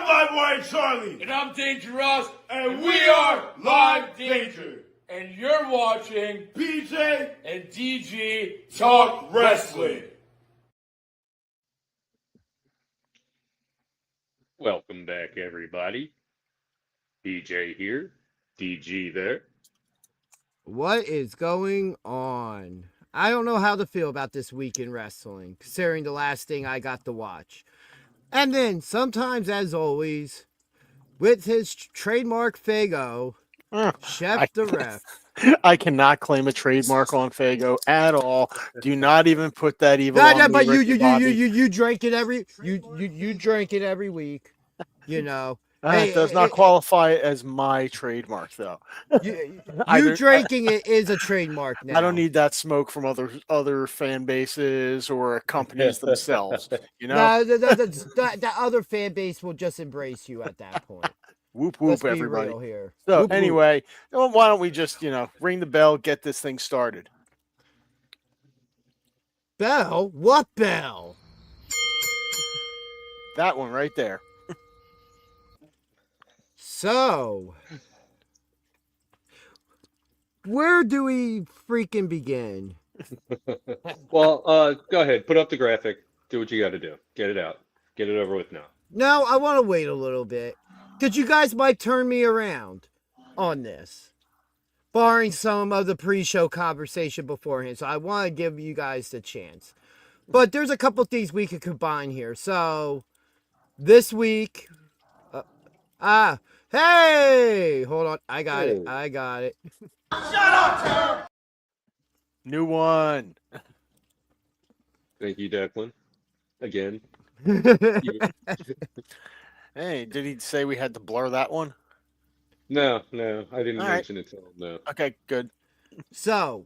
Livewire Charlie. And I'm Dangerous. And we are Live Danger. And you're watching PJ and DG Talk Wrestling. Welcome back, everybody. PJ here, DG there. What is going on? I don't know how to feel about this week in wrestling, considering the last thing I got to watch. And then, sometimes, as always, with his trademark Fago, Chef the Ref. I cannot claim a trademark on Fago at all. Do not even put that evil on me, But you drink it you drink it every week, you know. It does not qualify as my trademark, though. You drinking it is a trademark now. I don't need that smoke from other fan bases or companies themselves. You know, the other fan base will just embrace you at that point. Whoop whoop, Let's be everybody. real here. So Whoop, anyway, why don't we just ring the bell, get this thing started? Bell? What bell? That one right there. So, where do we freaking begin? Well, go ahead. Put up the graphic. Do what you got to do. Get it out. Get it over with now. No, I want to wait a little bit. Because you guys might turn me around on this. Barring some of the pre-show conversation beforehand. So I want to give you guys the chance. But there's a couple things we could combine here. So, this week... Hey! Hold on. I got it. Shut up, Terry! New one. Thank you, Declan. Again. Hey, did he say we had to blur that one? No, I didn't mention it to him. No. Okay, good. So,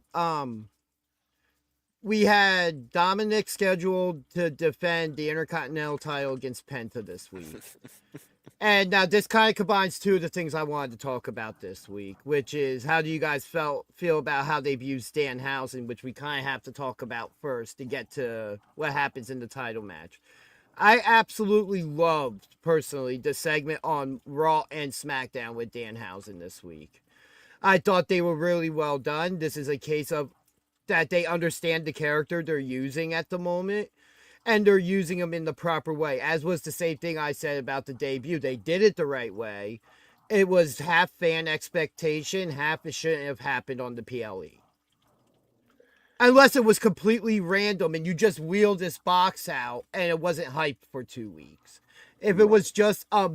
we had Dominic scheduled to defend the Intercontinental title against Penta this week. And now this kind of combines two of the things I wanted to talk about this week, which is how do you guys feel about how they've used Danhausen, which we kind of have to talk about first to get to what happens in the title match. I absolutely loved, personally, the segment on Raw and SmackDown with Danhausen this week. I thought they were really well done. This is a case of that they understand the character they're using at the moment. And they're using them in the proper way, as was the same thing I said about the debut. They did it the right way. It was half fan expectation, half it shouldn't have happened on the PLE. Unless it was completely random and you just wheeled this box out and it wasn't hyped for 2 weeks. If it was just a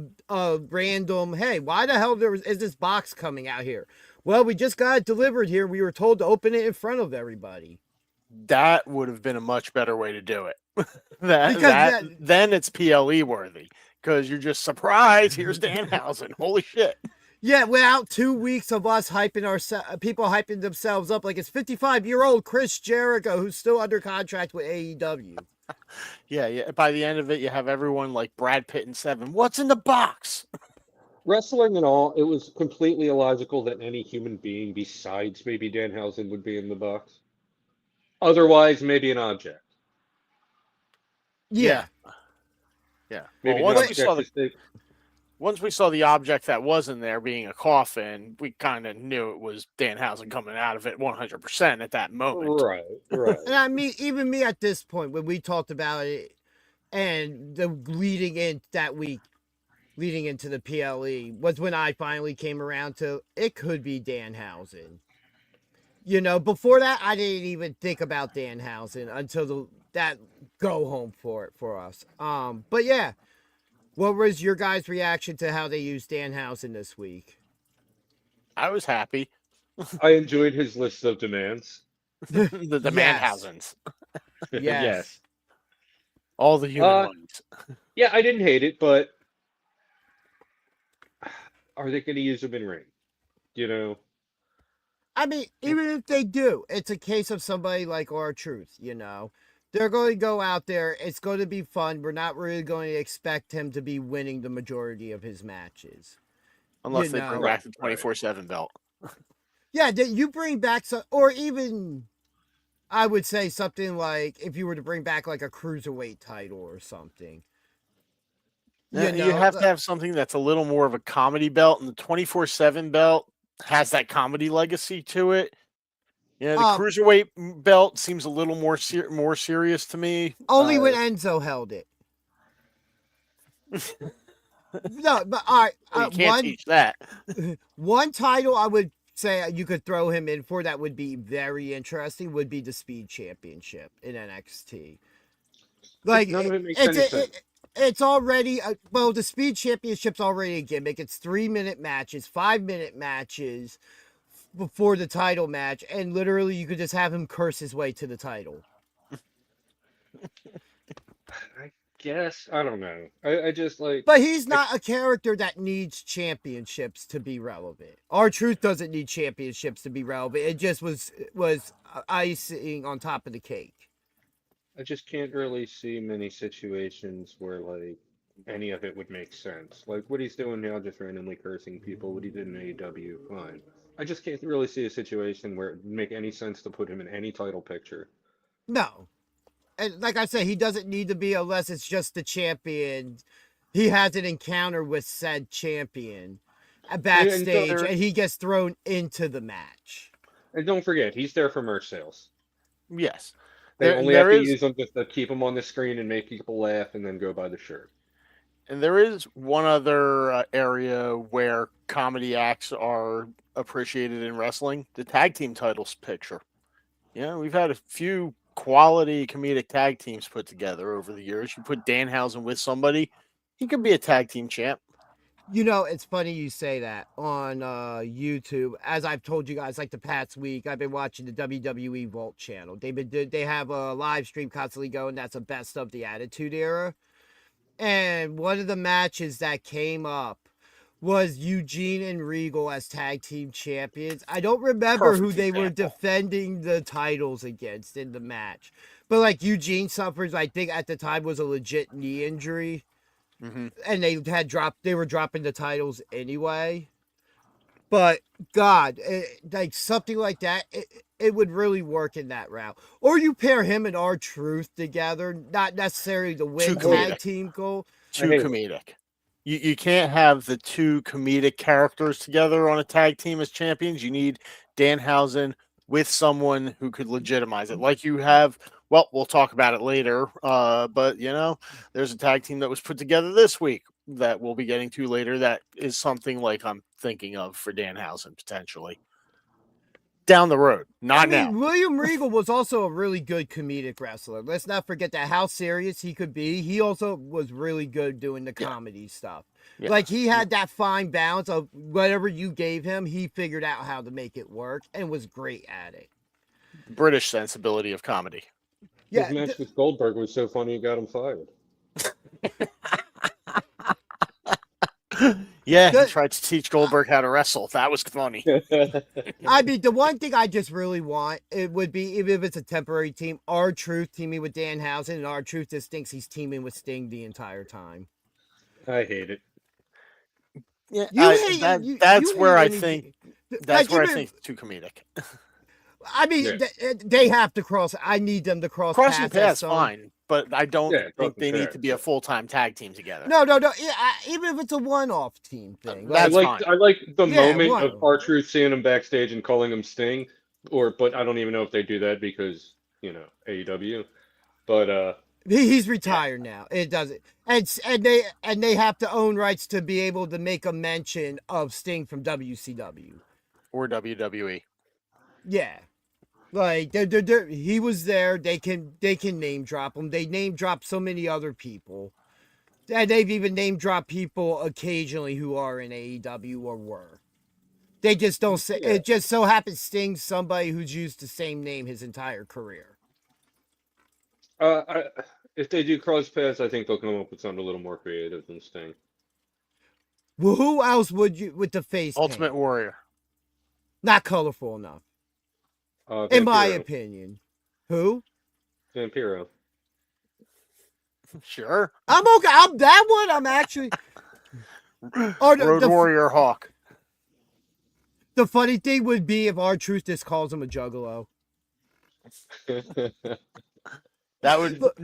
random, hey, why the hell is this box coming out here? Well, we just got it delivered here. We were told to open it in front of everybody. That would have been a much better way to do it. Then it's PLE worthy because you're just surprised. Here's Danhausen. Holy shit! Yeah, without 2 weeks of us people hyping themselves up like it's 55-year-old Chris Jericho who's still under contract with AEW. Yeah. By the end of it, you have everyone like Brad Pitt and Seven. What's in the box? Wrestling and all, it was completely illogical that any human being besides maybe Danhausen would be in the box. Otherwise, maybe an object. Yeah. Maybe Well, once we saw the object that was in there being a coffin, we kind of knew it was Danhausen coming out of it 100% at that moment. Right. And I mean, even me at this point, when we talked about it and the leading into the PLE, was when I finally came around to it could be Danhausen. Before that, I didn't even think about Danhausen until that go home for us. But yeah, what was your guys' reaction to how they used Danhausen this week? I was happy. I enjoyed his list of demands. the Demandhausens. Yes. All the human ones. Yeah, I didn't hate it, but are they going to use them in ring? I mean, even if they do, it's a case of somebody like R-Truth, They're going to go out there. It's going to be fun. We're not really going to expect him to be winning the majority of his matches. Unless they bring back the 24/7 belt. Yeah, you bring back some, or even, I would say something like, if you were to bring back like a cruiserweight title or something. You have to have something that's a little more of a comedy belt, and the 24/7 belt has that comedy legacy to it. Yeah, the cruiserweight belt seems a little more serious to me. Only when Enzo held it. No, but all right. You can't teach that. One title I would say you could throw him in for that would be very interesting would be the Speed Championship in NXT. Like, none of it makes any sense. It's already, well, the Speed Championship's already a gimmick. It's 3-minute matches, 5-minute matches before the title match, and literally you could just have him curse his way to the title. I guess. I don't know. I just like... But he's not a character that needs championships to be relevant. R-Truth doesn't need championships to be relevant. It just was icing on top of the cake. I just can't really see many situations where, like, any of it would make sense. Like, what he's doing now, just randomly cursing people, what he did in AEW, fine. I just can't really see a situation where it would make any sense to put him in any title picture. No. And like I said, he doesn't need to be unless it's just the champion. He has an encounter with said champion backstage, and he gets thrown into the match. And don't forget, he's there for merch sales. Yes. They only have to use them just to keep him on the screen and make people laugh and then go buy the shirt. And there is one other area where comedy acts are appreciated in wrestling, the tag team titles picture. Yeah, we've had a few quality comedic tag teams put together over the years. You put Danhausen with somebody, he could be a tag team champ. You know, it's funny you say that on YouTube. As I've told you guys, like the past week, I've been watching the WWE Vault channel. They have a live stream constantly going. That's a best of the Attitude Era. And one of the matches that came up was Eugene and Regal as tag team champions. I don't remember who they were defending the titles against in the match. But like Eugene suffers, I think at the time, was a legit knee injury. Mm-hmm. And they were dropping the titles anyway. But God, like something like that, it would really work in that route. Or you pair him and R-Truth together, not necessarily the win tag team goal. Too comedic. You can't have the two comedic characters together on a tag team as champions. You need Danhausen with someone who could legitimize it. Like you have, well, we'll talk about it later. But, you know, there's a tag team that was put together this week that we'll be getting to later. That is something like I'm thinking of for Danhausen potentially. Down the road, not now. William Regal was also a really good comedic wrestler. Let's not forget that how serious he could be. He also was really good doing the comedy stuff. Yeah. Like he had that fine balance of whatever you gave him, he figured out how to make it work and was great at it. British sensibility of comedy. Yeah, his match with Goldberg was so funny, he got him fired. Yeah, he tried to teach Goldberg how to wrestle. That was funny. I mean, the one thing I just really want, it would be, even if it's a temporary team, R-Truth teaming with Danhausen, and R-Truth just thinks he's teaming with Sting the entire time. I hate it. Yeah, that's where I think it's too comedic. I mean, they have to cross. I need them to cross. Crossing paths, fine, but I don't think they need to be a full-time tag team together. No. Even if it's a one-off team thing. I like the moment of R-Truth seeing him backstage and calling him Sting, but I don't even know if they do that because, you know, AEW. But he's retired now. It doesn't, and they have to own rights to be able to make a mention of Sting from WCW or WWE. Yeah. Like he was there. They can name drop him. They name drop so many other people, and they've even name dropped people occasionally who are in AEW or were. They just don't say. Yeah. It just so happens Sting's somebody who's used the same name his entire career. If they do cross paths, I think they'll come up with something a little more creative than Sting. Well, who else would you with the face? Ultimate Warrior. Not colorful enough. In my opinion. Who? Vampiro. Sure. I'm okay. I'm that one. I'm actually. Road Warrior Hawk. The funny thing would be if R-Truth just calls him a juggalo. That would Look-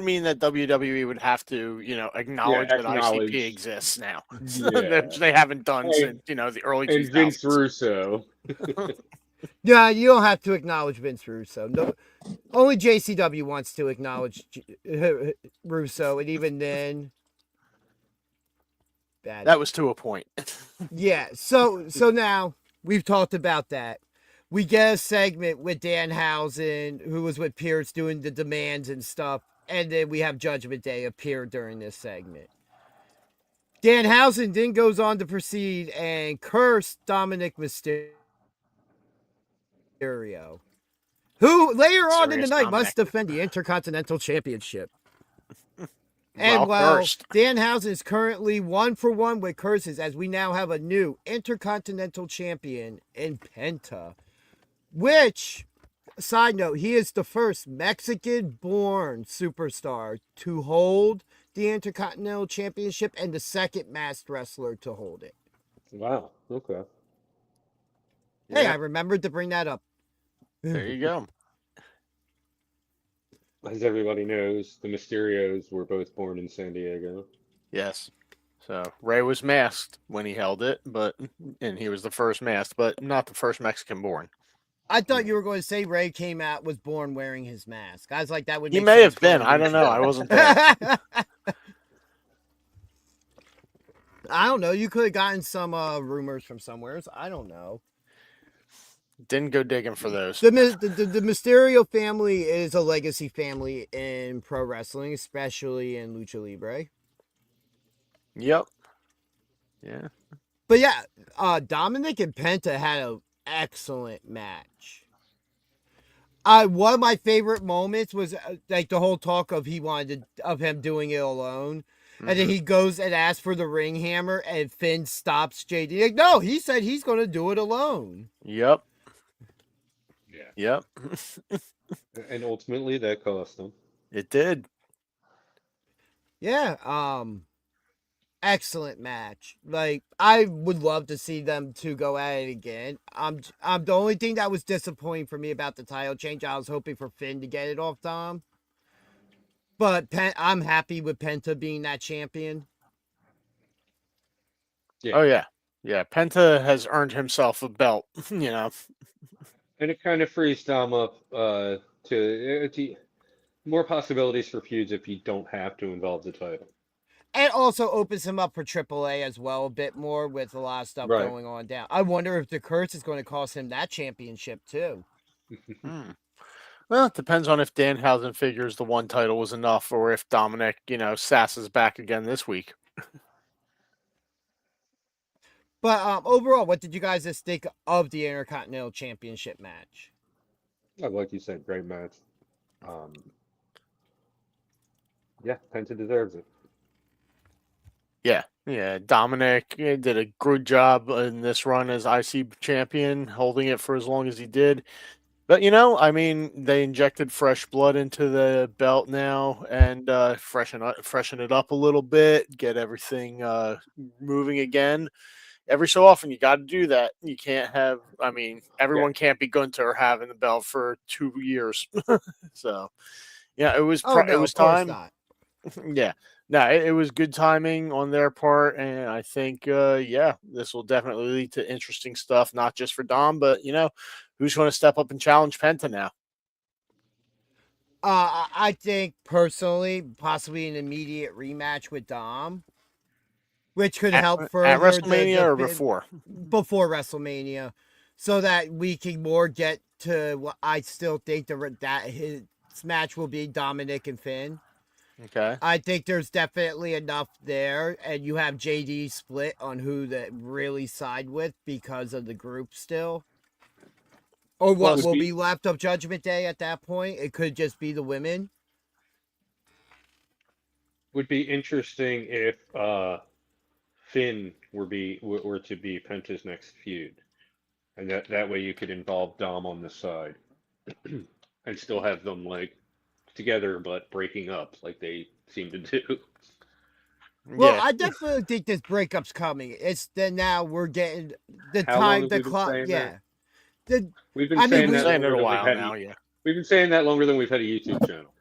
mean that WWE would have to, acknowledge that acknowledge. ICP exists now, Yeah. which they haven't done And- since the early And 2000s. Vince Russo. Yeah, you don't have to acknowledge Vince Russo. No, only JCW wants to acknowledge Russo, and even then, bad. That was to a point. Yeah. So now we've talked about that. We get a segment with Danhausen, who was with Pierce doing the demands and stuff, and then we have Judgment Day appear during this segment. Danhausen then goes on to proceed and curse Dominic Mysterio, who later on in the Serious night Dominic. must defend the Intercontinental Championship. And Well, while cursed. Danhausen is currently 1-for-1 with curses, as we now have a new Intercontinental Champion in Penta, which, side note, he is the first Mexican-born superstar to hold the Intercontinental Championship and the second masked wrestler to hold it. Wow. Okay. Hey, Yeah. I remembered to bring that up. There you go. As everybody knows, the Mysterios were both born in San Diego. Yes. So Ray was masked when he held it, and he was the first masked, but not the first Mexican born. I thought you were going to say Ray was born wearing his mask. I was like, that would He make may sense have been. for a I don't know. I wasn't there. I don't know. You could have gotten some rumors from somewhere. I don't know. Didn't go digging for those. The Mysterio family is a legacy family in pro wrestling, especially in Lucha Libre. Yep. Yeah. But yeah, Dominic and Penta had an excellent match. One of my favorite moments was like the whole talk of him doing it alone. And then he goes and asks for the ring hammer, and Finn stops JD. Like, no, he said he's going to do it alone. Yep. Yeah. Yep. And ultimately, that cost them. It did. Yeah. Excellent match. Like, I would love to see them two go at it again. I'm the only thing that was disappointing for me about the title change. I was hoping for Finn to get it off Dom. But I'm happy with Penta being that champion. Yeah. Oh yeah. Yeah. Penta has earned himself a belt, And it kind of frees Dom up to more possibilities for feuds if you don't have to involve the title. And also opens him up for AAA as well a bit more with a lot of stuff Right. going on down. I wonder if the curse is going to cost him that championship too. Well, it depends on if Danhausen figures the one title was enough, or if Dominic, sasses back again this week. But overall, what did you guys just think of the Intercontinental Championship match? Like you said, great match. Yeah, Penta deserves it. Yeah. Dominic did a good job in this run as IC champion, holding it for as long as he did. But they injected fresh blood into the belt now and freshen it up a little bit, get everything moving again. Every so often, you got to do that. You can't have. Everyone can't be Gunther having the belt for 2 years. So, yeah, it was. It was time. Not. Yeah, no, it was good timing on their part, and I think, this will definitely lead to interesting stuff, not just for Dom, but who's going to step up and challenge Penta now? I think personally, possibly an immediate rematch with Dom, which could help further at WrestleMania the or before WrestleMania, so that we can more get to what I still think that his match will be Dominic and Finn. Okay. I think there's definitely enough there, and you have JD split on who to really side with because of the group still. Or what will be left of Judgment Day at that point. It could just be the women. Would be interesting if Finn were to be Penta's next feud, and that way you could involve Dom on the side, and still have them like together but breaking up like they seem to do. Well, Yeah. I definitely think this breakup's coming. It's then now we're getting the How long time, have the we been clock. saying Yeah, that? We've been I mean, saying we've that saying it longer a than while we've had now. Yeah. We've been saying that longer than we've had a YouTube channel.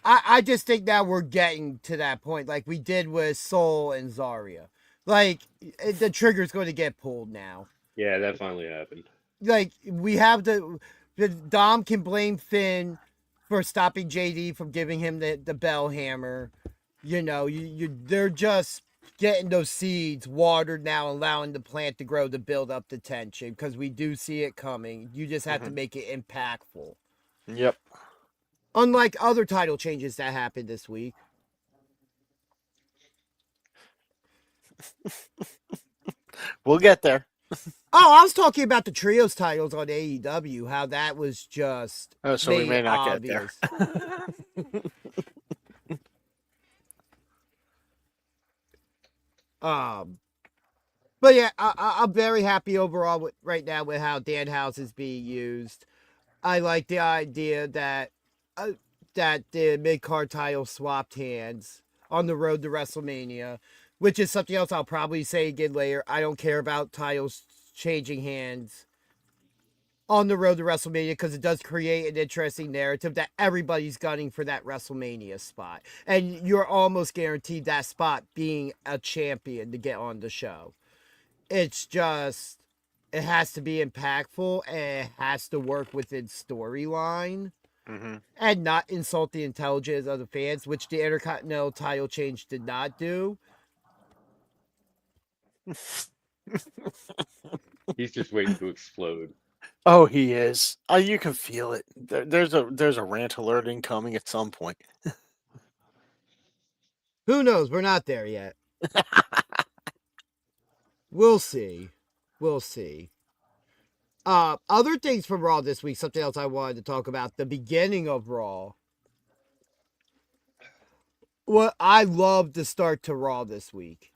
I just think now we're getting to that point, like we did with Soul and Zarya. Like the trigger's going to get pulled now. Yeah, that finally happened. Like we have the Dom can blame Finn for stopping JD from giving him the bell hammer. You know, they're just getting those seeds watered now, allowing the plant to grow to build up the tension because we do see it coming. You just have to make it impactful. Yep. Unlike other title changes that happened this week. We'll get there. Oh, I was talking about the trios titles on AEW, how that was just So we may not obvious. get there. But yeah, I'm very happy overall right now with how Danhausen is being used. I like the idea that the mid-card title swapped hands on the road to WrestleMania, which is something else I'll probably say again later. I don't care about titles changing hands on the road to WrestleMania because it does create an interesting narrative that everybody's gunning for that WrestleMania spot. And you're almost guaranteed that spot being a champion to get on the show. It's just, it has to be impactful and it has to work within storyline and not insult the intelligence of the fans, which the Intercontinental title change did not do. He's just waiting to explode. Oh, he is. You can feel it. There's a rant alert incoming at some point. Who knows? We're not there yet. We'll see. We'll see. Other things from Raw this week, something else I wanted to talk about, the beginning of Raw. Well, I love the start to Raw this week.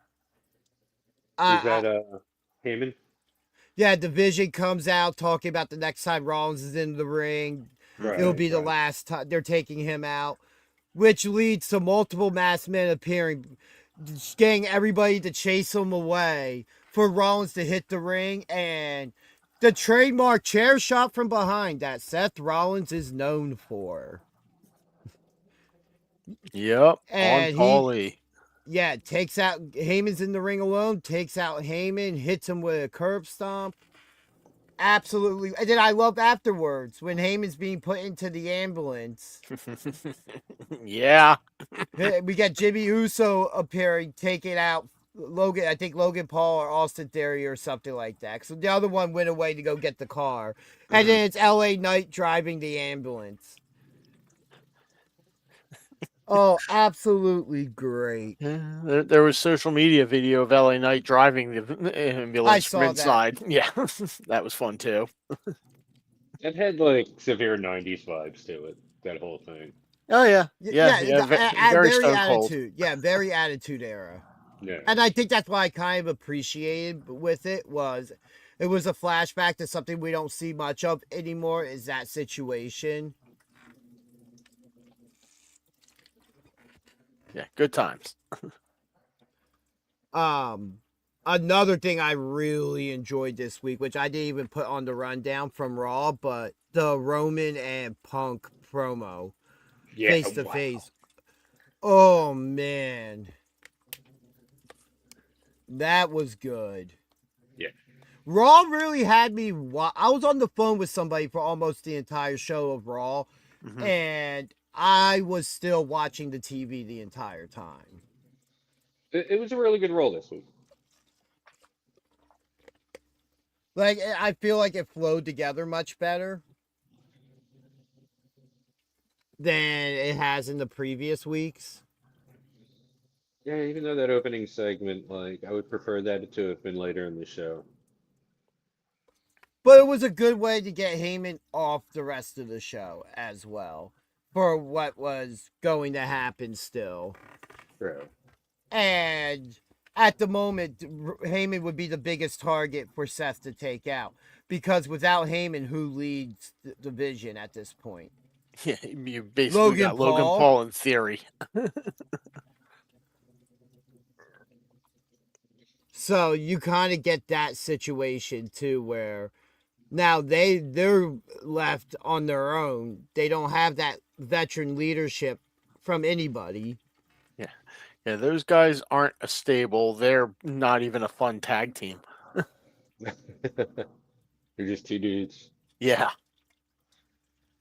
Is that Heyman? Yeah, Division comes out talking about the next time Rollins is in the ring. It'll be the last time they're taking him out, which leads to multiple masked men appearing, getting everybody to chase him away for Rollins to hit the ring, and the trademark chair shot from behind that Seth Rollins is known for. Yep. And on Paulie. Yeah, takes out Heyman's in the ring alone, takes out Heyman, hits him with a curb stomp. Absolutely. And then I love afterwards when Heyman's being put into the ambulance. Yeah. We got Jimmy Uso appearing, taking out Logan, I think Logan Paul or Austin Theory or something like that. So the other one went away to go get the car. And then it's LA Knight driving the ambulance. Oh, absolutely great. There was social media video of LA Knight driving the ambulance from inside. That. Yeah, that was fun too. It had like severe 90s vibes to it, that whole thing. Oh, yeah. Very Stone Cold. Attitude. Yeah, very Attitude Era. Yeah. And I think that's why I kind of appreciated with it was a flashback to something we don't see much of anymore, is that situation. Yeah, good times. Another thing I really enjoyed this week, which I didn't even put on the rundown from Raw, but the Roman and Punk promo. Yeah, face to face. Oh, man. That was good. Yeah. Raw really had me. I was on the phone with somebody for almost the entire show of Raw, and I was still watching the TV the entire time. It was a really good role this week. Like, I feel like it flowed together much better than it has in the previous weeks. Yeah, even though that opening segment, like, I would prefer that to have been later in the show. But it was a good way to get Heyman off the rest of the show as well, for what was going to happen still. True. And at the moment, Heyman would be the biggest target for Seth to take out. Because without Heyman, who leads the division at this point? Yeah, you basically got Logan Paul in theory. So you kind of get that situation too, where Now they're left on their own. They don't have that veteran leadership from anybody. Yeah, those guys aren't a stable. They're not even a fun tag team. They're just two dudes. Yeah.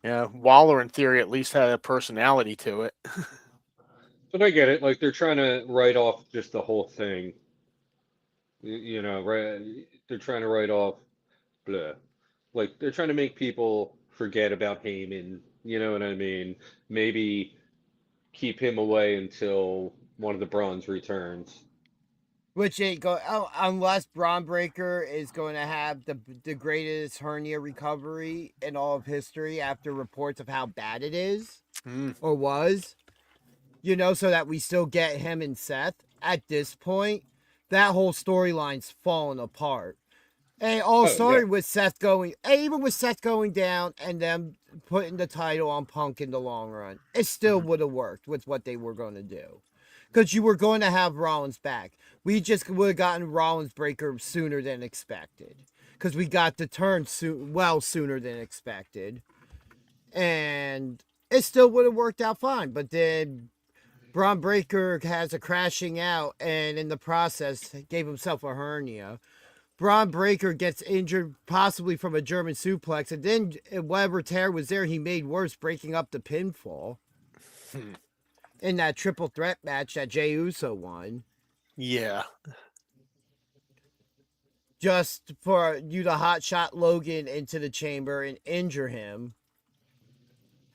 Yeah, Waller in theory at least had a personality to it. But I get it. Like they're trying to write off just the whole thing. You know, right? They're trying to write off, blah. Like they're trying to make people forget about Heyman. You know what I mean? Maybe keep him away until one of the Bronze returns. Which ain't go unless Braun Breaker is going to have the greatest hernia recovery in all of history after reports of how bad it is or was. You know, so that we still get him and Seth. At this point, that whole storyline's falling apart. And it all started with Seth going, even with Seth going down and them putting the title on Punk in the long run, it still would have worked with what they were going to do. Because you were going to have Rollins back. We just would have gotten Rollins Breaker sooner than expected. Because we got the turn sooner than expected. And it still would have worked out fine. But then Braun Breaker has a crashing out and in the process gave himself a hernia. Braun Breaker gets injured possibly from a German suplex, and then whatever tear was there, he made worse, breaking up the pinfall in that triple threat match that Jey Uso won. Yeah. Just for you to hotshot Logan into the chamber and injure him.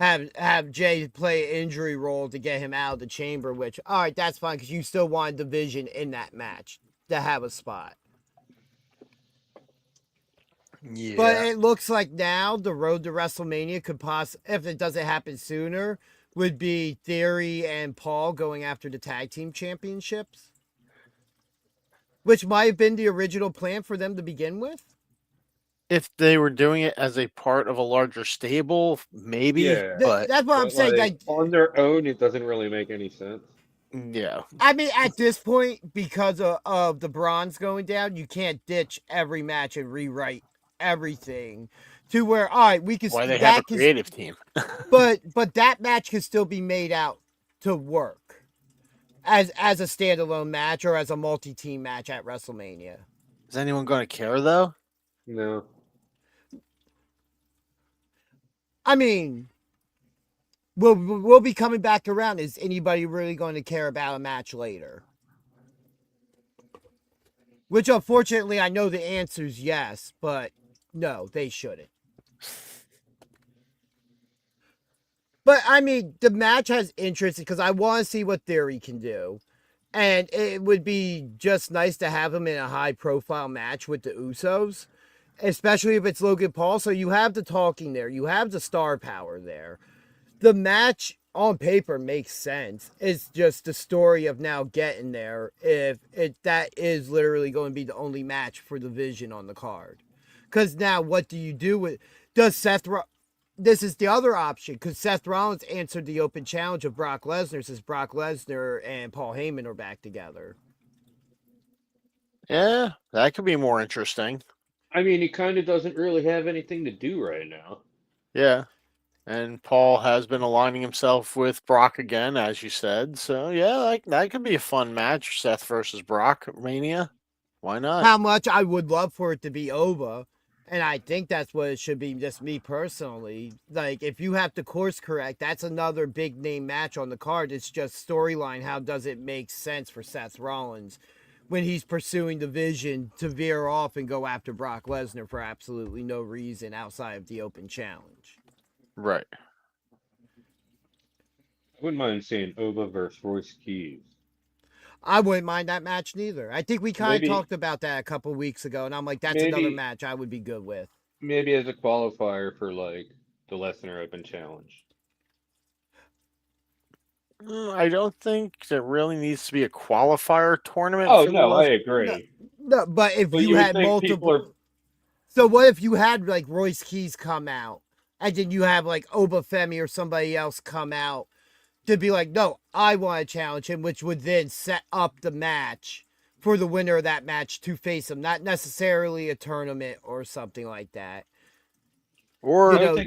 Have Jay play an injury role to get him out of the chamber, which, all right, that's fine because you still wanted Division in that match to have a spot. Yeah. But it looks like now the road to WrestleMania could if it doesn't happen sooner, would be Theory and Paul going after the tag team championships. Which might have been the original plan for them to begin with. If they were doing it as a part of a larger stable, maybe. Yeah. But That's what I'm saying. Like, on their own, it doesn't really make any sense. yeah. I mean, at this point, because of the bronze going down, you can't ditch every match and rewrite everything to where, all right, we can. Why they have a creative team. but that match can still be made out to work as a standalone match or as a multi-team match at WrestleMania. Is anyone going to care though? No. I mean, we'll be coming back around. Is anybody really going to care about a match later? Which, unfortunately, I know the answer is yes, but no, they shouldn't. But, I mean, the match has interest because I want to see what Theory can do. And it would be just nice to have him in a high-profile match with the Usos, especially if it's Logan Paul. So you have the talking there. You have the star power there. The match on paper makes sense. It's just the story of now getting there. If that is literally going to be the only match for the Vision on the card. Because now what do you do with... This is the other option, because Seth Rollins answered the open challenge of Brock Lesnar since Brock Lesnar and Paul Heyman are back together. Yeah, that could be more interesting. I mean, he kind of doesn't really have anything to do right now. Yeah. And Paul has been aligning himself with Brock again, as you said. So, yeah, that could be a fun match, Seth versus Brock Mania. Why not? How much I would love for it to be over. And I think that's what it should be, just me personally. Like, if you have to course correct, that's another big name match on the card. It's just storyline. How does it make sense for Seth Rollins when he's pursuing the Vision to veer off and go after Brock Lesnar for absolutely no reason outside of the open challenge? Right. I wouldn't mind seeing Oba versus Royce Keys. I wouldn't mind that match neither. I think we kind of Maybe- talked about that a couple weeks ago, and I'm like, that's Maybe- another match I would be good with. Maybe as a qualifier for like the Lesnar Open Challenge. I don't think there really needs to be a qualifier tournament. Oh for no, the I agree. No, but if But you you would had think multiple... people are- So what if you had like Royce Keys come out and then you have like Obafemi or somebody else come out to be like, no, I want to challenge him, which would then set up the match for the winner of that match to face him, not necessarily a tournament or something like that. Or You know,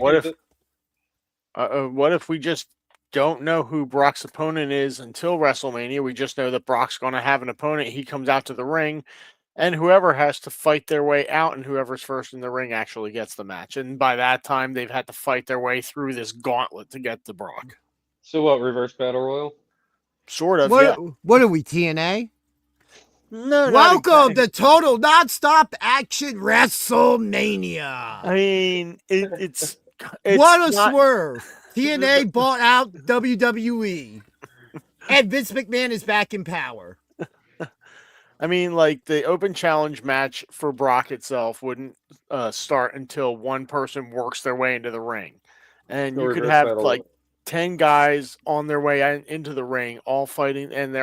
what if we just don't know who Brock's opponent is until WrestleMania? We just know that Brock's going to have an opponent. He comes out to the ring, and whoever has to fight their way out, and whoever's first in the ring actually gets the match. And by that time, they've had to fight their way through this gauntlet to get to Brock. So what? Reverse battle royal? Sort of, yeah. what are we, TNA? No, not Welcome exactly. to Total Nonstop Action WrestleMania. I mean, it's what a not, swerve. TNA bought out WWE. And Vince McMahon is back in power. I mean, like the open challenge match for Brock itself wouldn't start until one person works their way into the ring. And No you could reverse have battle like royal. 10 guys on their way into the ring, all fighting, and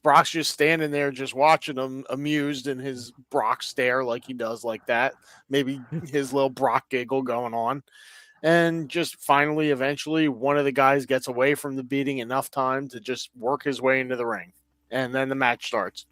Brock's just standing there, just watching them, amused in his Brock stare, like he does, like that. Maybe his little Brock giggle going on, and just finally, eventually, one of the guys gets away from the beating enough time to just work his way into the ring, and then the match starts.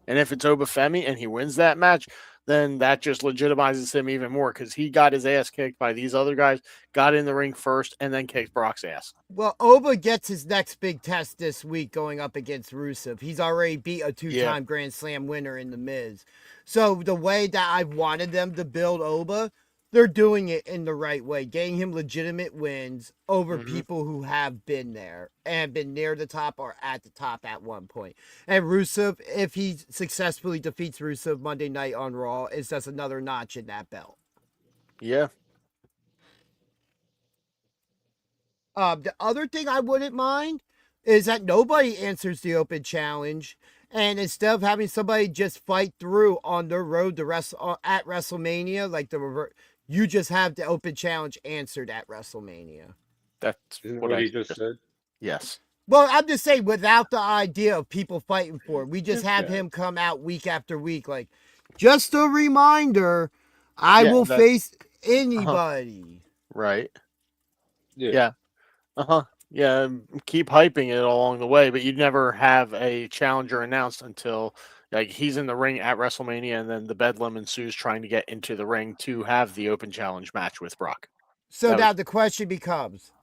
And if it's Obafemi and he wins that match, then that just legitimizes him even more because he got his ass kicked by these other guys, got in the ring first, and then kicked Brock's ass. Well, Oba gets his next big test this week going up against Rusev. He's already beat a two-time Grand Slam winner in The Miz. So the way that I wanted them to build Oba, they're doing it in the right way, getting him legitimate wins over people who have been there and been near the top or at the top at one point. And Rusev, if he successfully defeats Rusev Monday night on Raw, is just another notch in that belt. Yeah. The other thing I wouldn't mind is that nobody answers the open challenge. And instead of having somebody just fight through on their road to at WrestleMania, like you just have the open challenge answered at WrestleMania. That's Isn't what what I he just said? Yes. Well, I'm just saying, without the idea of people fighting for it, we just have Yeah. him come out week after week, like, just a reminder, I Yeah, will face anybody. Right. Yeah. Yeah. Uh-huh. Yeah, keep hyping it along the way, but you'd never have a challenger announced until like he's in the ring at WrestleMania, and then the bedlam ensues trying to get into the ring to have the open challenge match with Brock. So now the question becomes,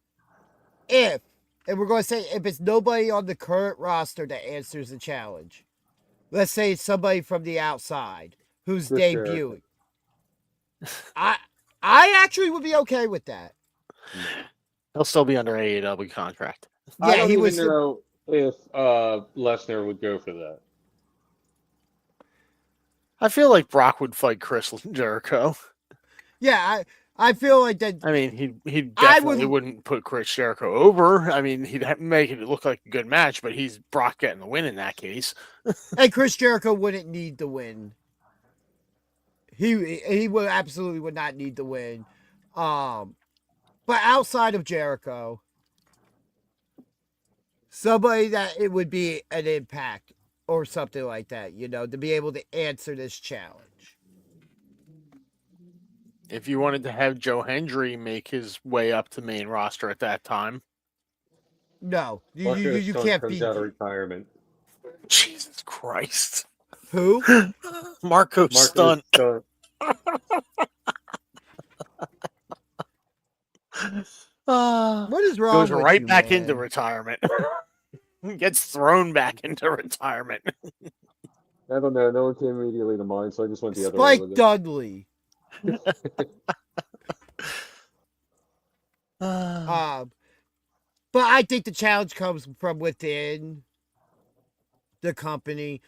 and we're going to say if it's nobody on the current roster that answers the challenge, let's say it's somebody from the outside who's Chris debuting. I actually would be okay with that. He'll still be under AEW contract. I Yeah, don't he even was. know if Lesnar would go for that. I feel like Brock would fight Chris Jericho. Yeah, I feel like that. I mean, he definitely wouldn't put Chris Jericho over. I mean, he'd make it look like a good match, but he's Brock getting the win in that case. And Chris Jericho wouldn't need the win. He would absolutely would not need the win. But outside of Jericho, somebody that it would be an Impact or something like that, to be able to answer this challenge. If you wanted to have Joe Hendry make his way up to main roster at that time. No, you can't comes beat out of retirement. Jesus Christ. Who? Marco Stunt. What is wrong Goes with right you, back man? into retirement. Gets thrown back into retirement. I don't know. No one came immediately to mind, so I just went the other way Spike with it. Dudley. But I think the challenge comes from within the company.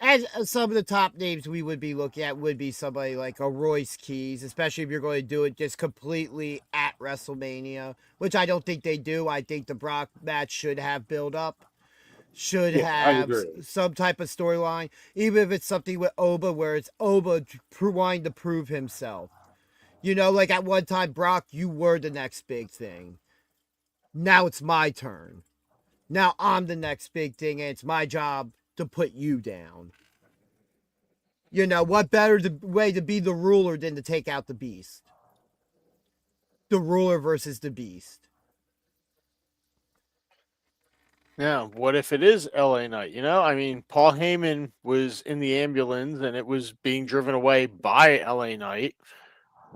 And some of the top names we would be looking at would be somebody like a Royce Keys, especially if you're going to do it just completely at WrestleMania, which I don't think they do. I think the Brock match should have build up, should have some type of storyline, even if it's something with Oba where it's Oba wanting to prove himself. Like at one time, Brock, you were the next big thing. Now it's my turn. Now I'm the next big thing, and it's my job to put you down. What better way to be the ruler than to take out the beast? The ruler versus the beast. Yeah, what if it is LA Knight? I mean, Paul Heyman was in the ambulance and it was being driven away by LA Knight.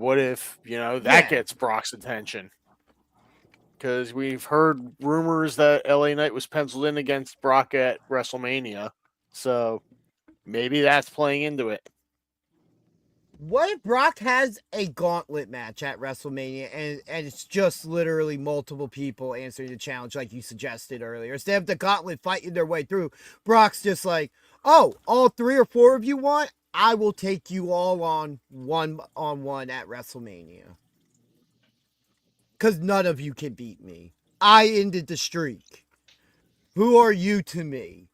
What if, that Yeah. gets Brock's attention? Because we've heard rumors that LA Knight was penciled in against Brock at WrestleMania. So maybe that's playing into it. What if Brock has a gauntlet match at WrestleMania and it's just literally multiple people answering the challenge like you suggested earlier? Instead of the gauntlet fighting their way through, Brock's just like, oh, all 3 or 4 of you want? I will take you all on one at WrestleMania. Because none of you can beat me. I ended the streak. Who are you to me?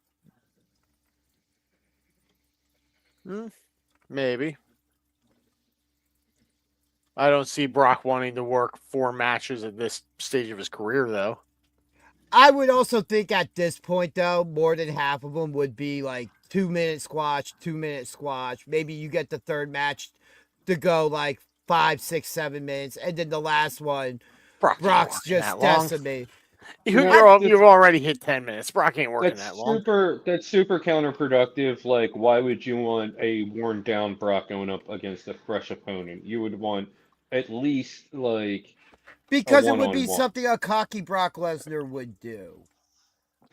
Maybe. I don't see Brock wanting to work 4 matches at this stage of his career, though. I would also think at this point, though, more than half of them would be like 2-minute squash, 2-minute squash. Maybe you get the third match to go like 5, 6, 7 minutes, and then the last one, Brock's just decimated. You've already hit 10 minutes. Brock ain't working that long. That's super counterproductive. Like, why would you want a worn down Brock going up against a fresh opponent? You would want at least like because it would be something a cocky Brock Lesnar would do.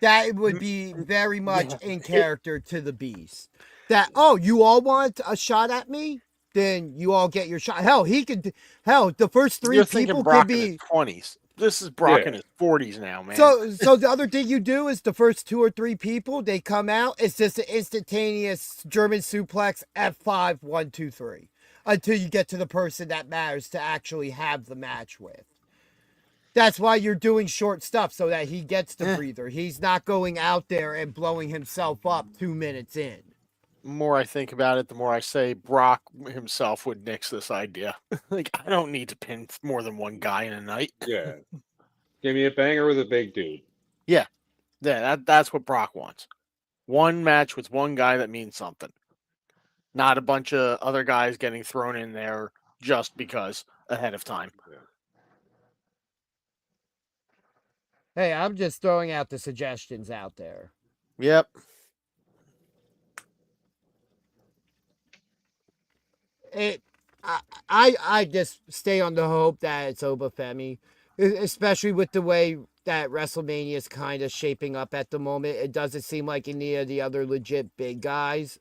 That would be very much in character to the Beast. That, oh, you all want a shot at me? Then you all get your shot. Hell, the first 3 people could be in his 20s. This is Brock in his 40s now, man. So the other thing you do is the first 2 or 3 people, they come out. It's just an instantaneous German suplex, F5, 1, 2, 3. Until you get to the person that matters to actually have the match with. That's why you're doing short stuff, so that he gets the breather. He's not going out there and blowing himself up 2 minutes in. The more I think about it, the more I say Brock himself would nix this idea. Like, I don't need to pin more than one guy in a night. Yeah. Give me a banger with a big dude. Yeah, that's what Brock wants. One match with one guy that means something. Not a bunch of other guys getting thrown in there just because ahead of time. Yeah. Hey, I'm just throwing out the suggestions out there. Yep. I just stay on the hope that it's Obafemi, especially with the way that WrestleMania is kind of shaping up at the moment. It doesn't seem like any of the other legit big guys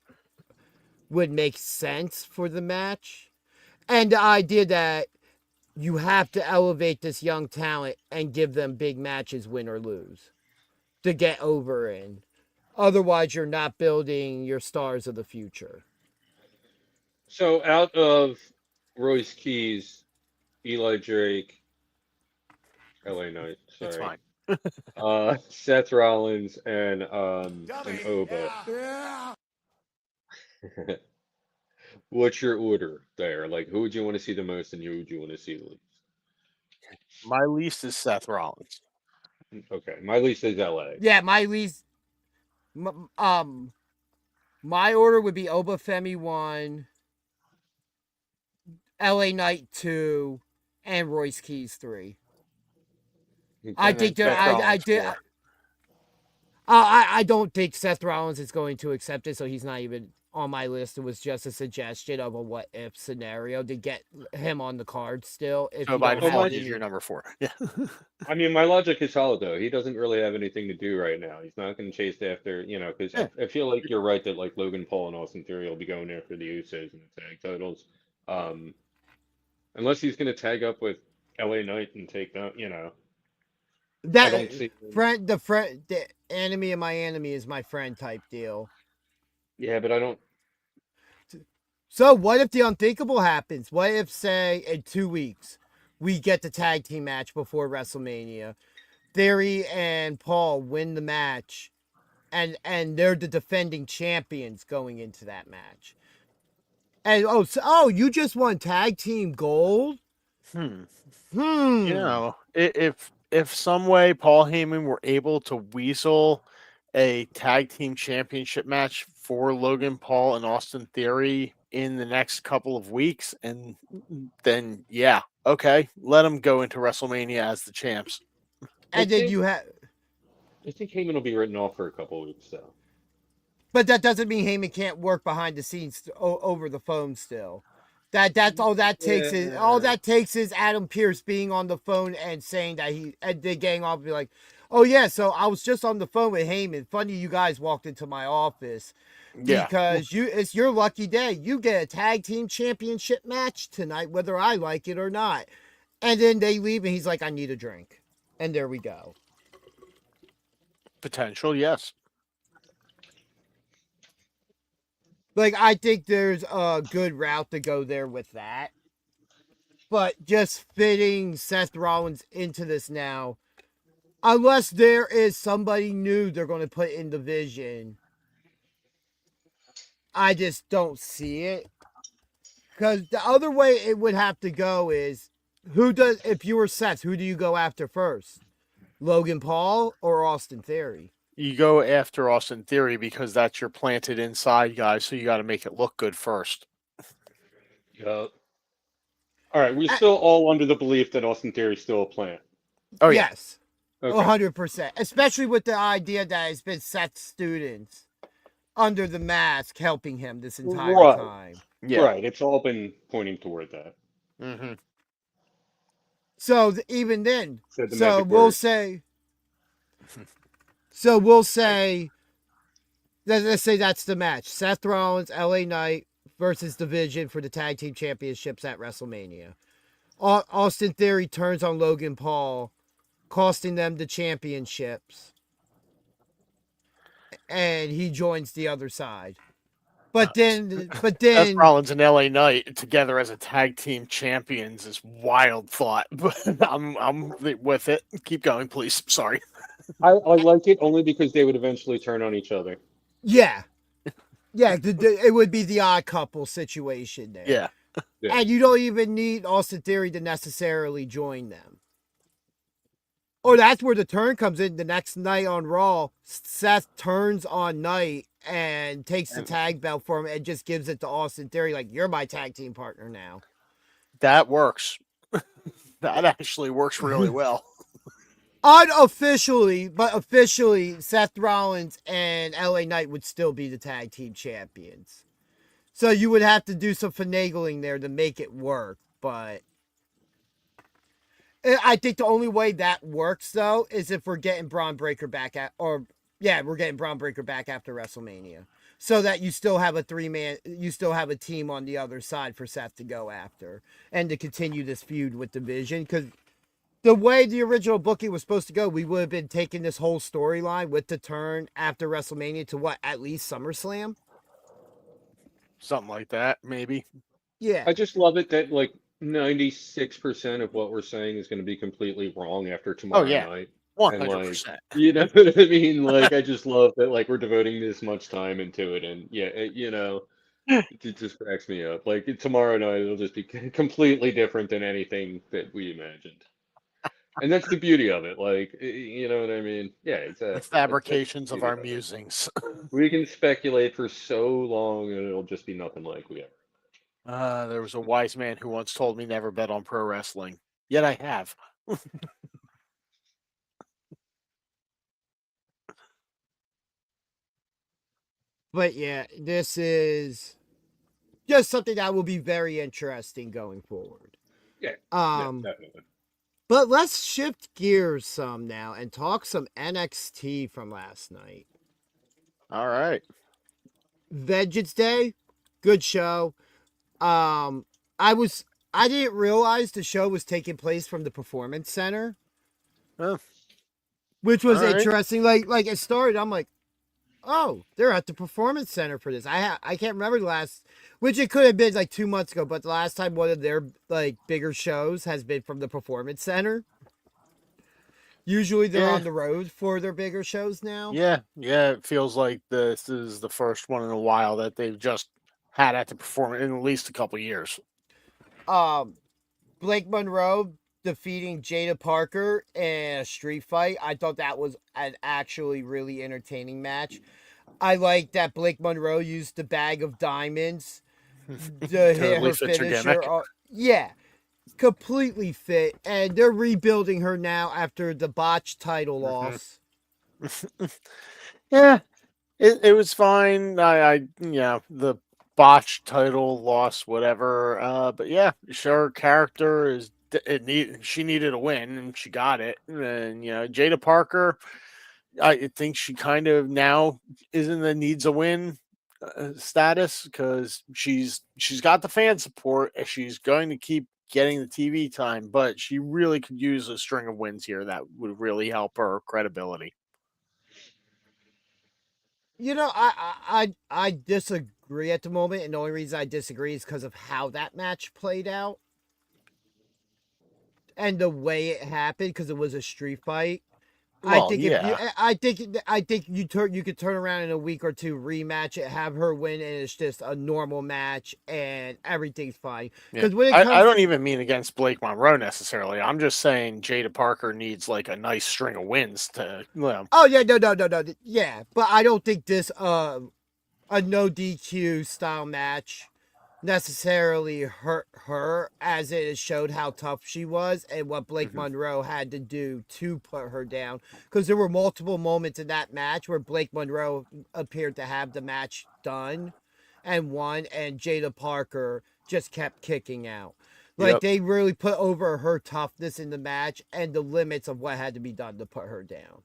would make sense for the match. And the idea that you have to elevate this young talent and give them big matches, win or lose, to get over in. Otherwise, you're not building your stars of the future. So out of Royce Keys, Eli Drake, LA Knight, It's sorry. fine. Seth Rollins and Oba. What's your order there? Like, who would you want to see the most and who would you want to see the least? My least is Seth Rollins. Okay, my least is LA. Yeah, my least. My order would be Obafemi 1, LA Knight 2, and Royce Keys 3. I think that I don't think Seth Rollins is going to accept it, so he's not even on my list. It was just a suggestion of a what if scenario to get him on the card still. If So by default, he's your number 4. Yeah. I mean, my logic is solid though. He doesn't really have anything to do right now. He's not going to chase after, because I feel like you're right that like Logan Paul and Austin Theory will be going after the Usos and the tag titles. Unless he's going to tag up with LA Knight and take them, that I don't see the enemy of my enemy is my friend type deal. Yeah, but I don't. So what if the unthinkable happens? What if, say, in 2 weeks, we get the tag team match before WrestleMania? Theory and Paul win the match, and they're the defending champions going into that match. And you just won tag team gold? If some way Paul Heyman were able to weasel a tag team championship match for Logan Paul and Austin Theory in the next couple of weeks, and then okay, let them go into WrestleMania as the champs. And then you have. I think Heyman will be written off for a couple of weeks though. But that doesn't mean Heyman can't work behind the scenes over the phone still. That's all that takes is all Yeah. that takes is Adam Pearce being on the phone and saying that the gang off be like, oh yeah, so I was just on the phone with Heyman. Funny you guys walked into my office Yeah. because it's your lucky day. You get a tag team championship match tonight, whether I like it or not. And then they leave and he's like, I need a drink. And there we go. Potential, yes. Like, I think there's a good route to go there with that. But just fitting Seth Rollins into this now, unless there is somebody new they're going to put in the division, I just don't see it. Because the other way it would have to go is, if you were Seth, who do you go after first? Logan Paul or Austin Theory? You go after Austin Theory because that's your planted inside guy, so you got to make it look good first. Yep. All right, we're still all under the belief that Austin Theory is still a plant. Oh, yeah. Yes. Okay. 100%. Especially with the idea that it's been Seth's students under the mask helping him this entire Right. time. Yeah. Right, it's all been pointing toward that. Mm-hmm. So even then, Said the so magic we'll word. say, let's say that's the match. Seth Rollins, LA Knight versus Division for the tag team championships at WrestleMania. Austin Theory turns on Logan Paul, costing them the championships. And he joins the other side. But then Seth Rollins and LA Knight together as a tag team champions is wild thought, but I'm with it. Keep going, please. Sorry. I like it only because they would eventually turn on each other. yeah. Yeah, it would be the odd couple situation there. Yeah. Yeah. And you don't even need Austin Theory to necessarily join them. Or that's where the turn comes in. The next night on Raw, Seth turns on Knight and takes the tag belt for him and just gives it to Austin Theory. Like, you're my tag team partner now. That works. That actually works really well. Unofficially, but officially, Seth Rollins and LA Knight would still be the tag team champions. So you would have to do some finagling there to make it work. But I think the only way that works, though, is if we're getting Braun Breaker back we're getting Braun Breaker back after WrestleMania. So that you still have a team on the other side for Seth to go after and to continue this feud with Division. Because the way the original booking was supposed to go, we would have been taking this whole storyline with the turn after WrestleMania to at least SummerSlam? Something like that, maybe. Yeah. I just love it that like 96% of what we're saying is going to be completely wrong after tomorrow night. 100%. You know what I mean? Like, I just love that, like, we're devoting this much time into it. And yeah, it just cracks me up. Like, tomorrow night, it'll just be completely different than anything that we imagined. And that's the beauty of it. Like, you know what I mean? Yeah, exactly. The fabrications That's of the our beauty it. musings. We can speculate for so long and it'll just be nothing like we ever. There was a wise man who once told me never bet on pro wrestling. Yet I have. But yeah, this is just something that will be very interesting going forward. Yeah, definitely. But let's shift gears some now and talk some NXT from last night. All right. Vengeance Day, good show. I didn't realize the show was taking place from the Performance Center, which was interesting. Like it started, I'm like, oh, they're at the Performance Center for this. I can't remember the last, which it could have been like 2 months ago, but the last time one of their like bigger shows has been from the Performance Center. Usually they're on the road for their bigger shows now. Yeah, it feels like this is the first one in a while that they've just had at the Performance in at least a couple years. Blake Monroe defeating Jada Parker in a street fight. I thought that was an actually really entertaining match. I like that Blake Monroe used the bag of diamonds to hit her finisher. Yeah, completely fit. And they're rebuilding her now after the botched title loss. Yeah, it was fine. The botched title loss, whatever. But yeah, her character is she needed a win and she got it. And Jada Parker, I think she kind of now is in the needs a win status because she's got the fan support and she's going to keep getting the TV time, but she really could use a string of wins here that would really help her credibility. I disagree at the moment, and the only reason I disagree is because of how that match played out and the way it happened, because it was a street fight. Well, I think you could turn around in a week or two, rematch it, have her win, and it's just a normal match, and everything's fine. Because I don't even mean against Blake Monroe necessarily. I'm just saying Jada Parker needs like a nice string of wins to. Oh yeah, no, yeah, but I don't think this a no DQ style match necessarily hurt her, as it showed how tough she was and what Blake Monroe had to do to put her down, because there were multiple moments in that match where Blake Monroe appeared to have the match done and won, and Jada Parker just kept kicking out. Like, they really put over her toughness in the match and the limits of what had to be done to put her down.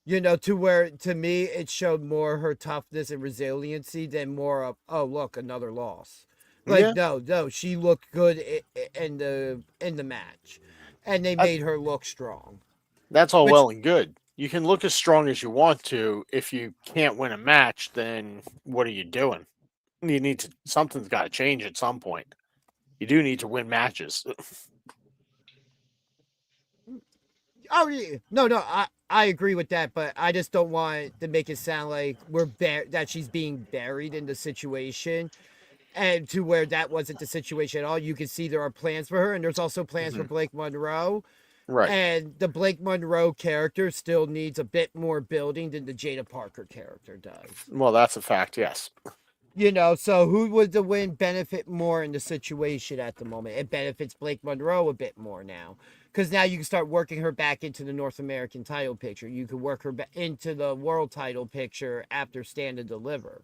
To where, to me, it showed more her toughness and resiliency than more of, oh, look, another loss. Like, no, she looked good in the match, and they made her look strong. That's all well and good. You can look as strong as you want to. If you can't win a match, then what are you doing? You need to. Something's got to change at some point. You do need to win matches. Oh yeah, no, I agree with that, but I just don't want to make it sound like that she's being buried in the situation, and to where that wasn't the situation at all. You can see there are plans for her, and there's also plans for Blake Monroe. Right. And the Blake Monroe character still needs a bit more building than the Jada Parker character does. Well, that's a fact, yes. So who would the win benefit more in the situation at the moment? It benefits Blake Monroe a bit more now, because now you can start working her back into the North American title picture. You can work her into the world title picture after Stand and Deliver.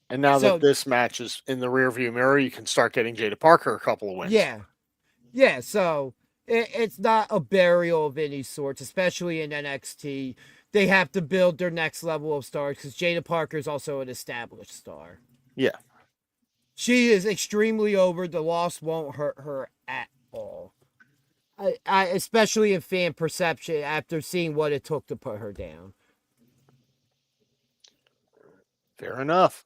And now that this match is in the rearview mirror, you can start getting Jada Parker a couple of wins. Yeah. So it's not a burial of any sorts, especially in NXT. They have to build their next level of stars, because Jada Parker is also an established star. Yeah. She is extremely over. The loss won't hurt her at all. I especially in fan perception after seeing what it took to put her down. Fair enough.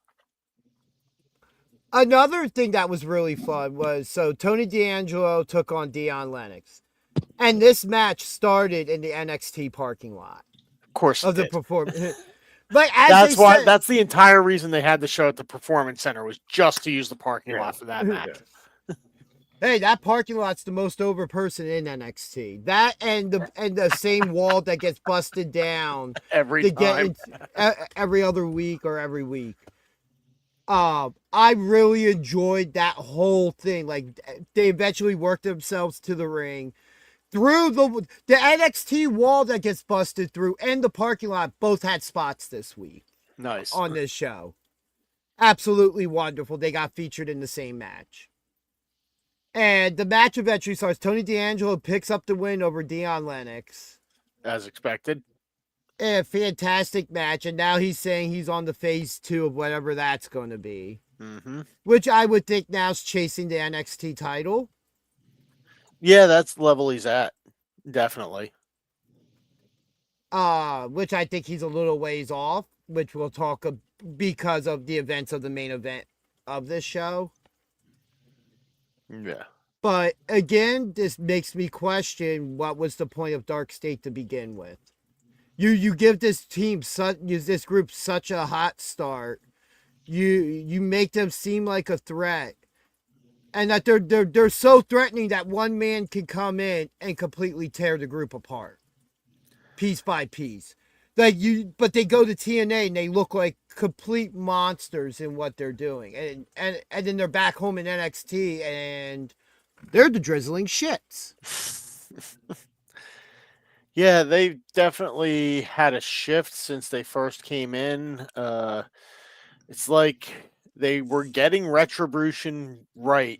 Another thing that was really fun was, Tony D'Angelo took on Deion Lennox. And this match started in the NXT parking lot. Of course, of the performance. But that's the entire reason they had the show at the Performance Center, was just to use the parking lot for that match. Hey, that parking lot's the most over person in NXT. That and the same wall that gets busted down every time, every other week or every week. I really enjoyed that whole thing. Like, they eventually worked themselves to the ring. Through the NXT wall that gets busted through and the parking lot both had spots this week. Nice. On this show. Absolutely wonderful. They got featured in the same match. And the match eventually starts. Tony D'Angelo picks up the win over Deion Lennox. As expected. A fantastic match. And now he's saying he's on the phase 2 of whatever that's going to be. Mm-hmm. Which I would think now is chasing the NXT title. Yeah, that's the level he's at. Definitely. Which I think he's a little ways off, which we'll talk because of the events of the main event of this show. Yeah. But again, this makes me question what was the point of Dark State to begin with. You give this group such a hot start. You make them seem like a threat. And that they're so threatening that one man can come in and completely tear the group apart, piece by piece. But they go to TNA and they look like complete monsters in what they're doing, and then they're back home in NXT and they're the drizzling shits. Yeah, they definitely had a shift since they first came in. It's like they were getting Retribution right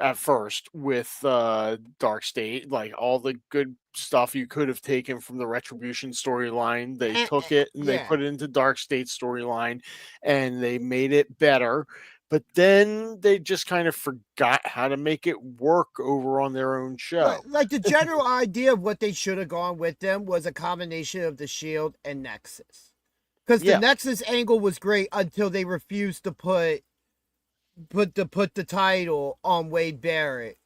at first with Dark State, like all the good stuff you could have taken from the Retribution storyline. They took it and they yeah. put it into Dark State storyline and they made it better. But then they just kind of forgot how to make it work over on their own show. Like the general idea of what they should have gone with them was a combination of the Shield and Nexus. Because the Nexus angle was great until they refused to put the title on Wade Barrett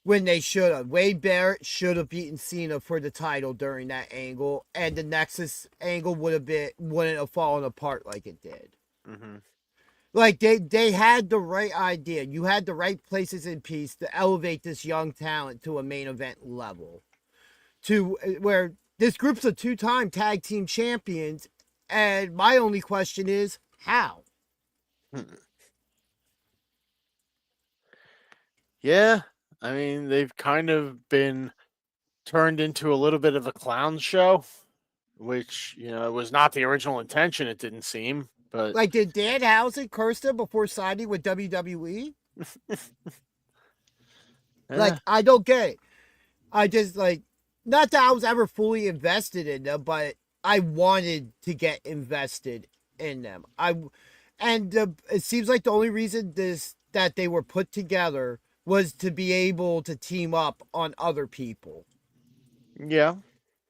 when they should have. Wade Barrett should have beaten Cena for the title during that angle, and the Nexus angle wouldn't have fallen apart like it did. Mm-hmm. Like they had the right idea. You had the right places in piece to elevate this young talent to a main event level, to where this group's a 2-time tag team champions. And my only question is, how? Yeah, I mean, they've kind of been turned into a little bit of a clown show, which, was not the original intention, it didn't seem. But Like, did Danhausen curse them before signing with WWE? Like, I don't get it. I just, not that I was ever fully invested in them, but I wanted to get invested in them. It seems like the only reason that they were put together was to be able to team up on other people. Yeah.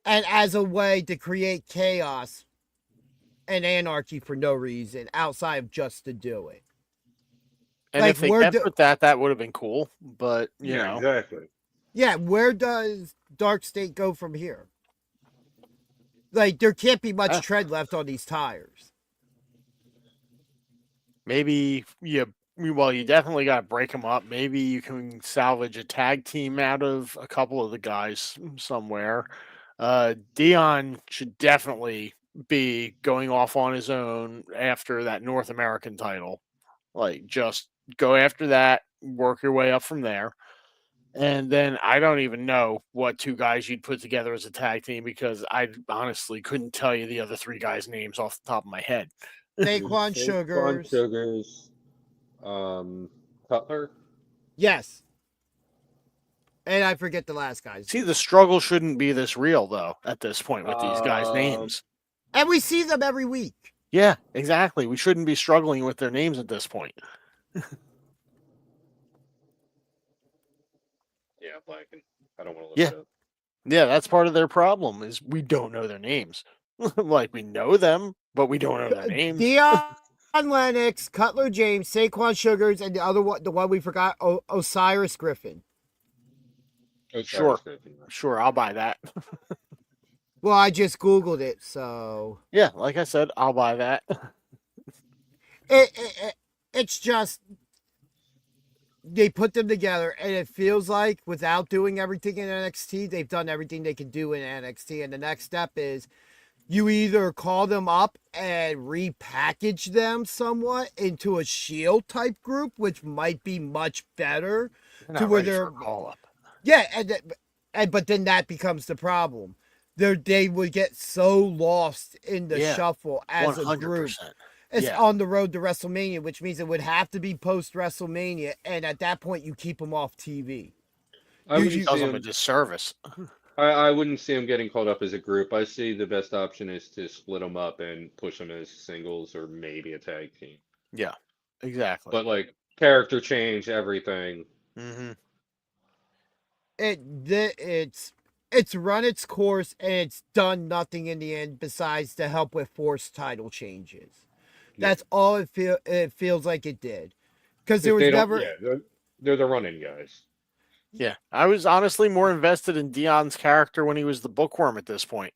And as a way to create chaos and anarchy for no reason outside of just to do it. And if they kept with that would have been cool. But, you know. Exactly. Yeah, where does Dark State go from here? Like, there can't be much tread left on these tires. Maybe you definitely got to break them up. Maybe you can salvage a tag team out of a couple of the guys somewhere. Dion should definitely be going off on his own after that North American title. Like, just go after that, work your way up from there. And then I don't even know what 2 guys you'd put together as a tag team because I honestly couldn't tell you the other 3 guys' names off the top of my head. Saquon Sugars. Cutler? Yes. And I forget the last guys. See, the struggle shouldn't be this real, though, at this point with these guys' names. And we see them every week. Yeah, exactly. We shouldn't be struggling with their names at this point. Yeah, blanking. I don't want to look it up. Yeah, that's part of their problem is we don't know their names. Like, we know them, but we don't know their names. Dion Lennox, Cutler James, Saquon Sugars, and the one we forgot, Osiris Griffin. Sure, I'll buy that. Well, I just Googled it, so... Yeah, like I said, I'll buy that. It's just... They put them together, and it feels like, without doing everything in NXT, they've done everything they can do in NXT, and the next step is you either call them up and repackage them somewhat into a Shield type group, which might be much better to where they're call up. Yeah, but then that becomes the problem. They would get so lost in the shuffle as 100%. A group. It's on the road to WrestleMania, which means it would have to be post WrestleMania, and at that point, you keep them off TV. It does them a disservice. I wouldn't see them getting called up as a group. I see the best option is to split them up and push them as singles or maybe a tag team. Yeah, exactly. But like character change, everything. Mm-hmm. It's run its course and it's done nothing in the end besides to help with forced title changes. That's all it feels like it did. Because there was never... Yeah, they're the running guys. Yeah, I was honestly more invested in Dion's character when he was the bookworm at this point.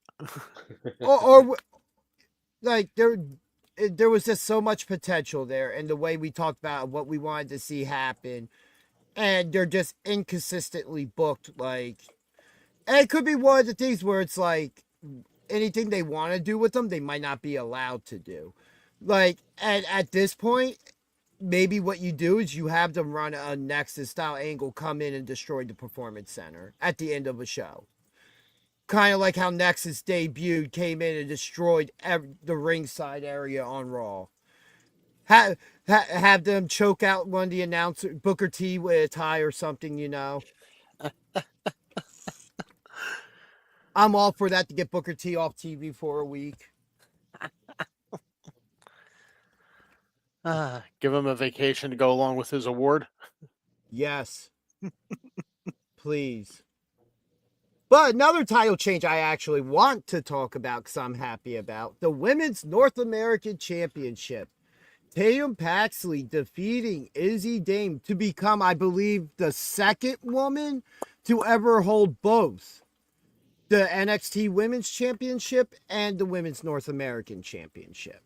or like there was just so much potential there, and the way we talked about what we wanted to see happen, and they're just inconsistently booked. Like, and it could be one of the things where it's like anything they want to do with them, they might not be allowed to do. Like, and at this point, maybe what you do is you have them run a Nexus style angle, come in and destroy the Performance Center at the end of a show. Kind of like how Nexus debuted, came in and destroyed the ringside area on Raw. Have them choke out one of the announcers, Booker T with a tie or something, you know. I'm all for that to get Booker T off TV for a week. Give him a vacation to go along with his award. Yes. Please. But another title change I actually want to talk about because I'm happy about the Women's North American Championship. Tatum Paxley defeating Izzy Dame to become, I believe, the second woman to ever hold both the NXT Women's Championship and the Women's North American Championship.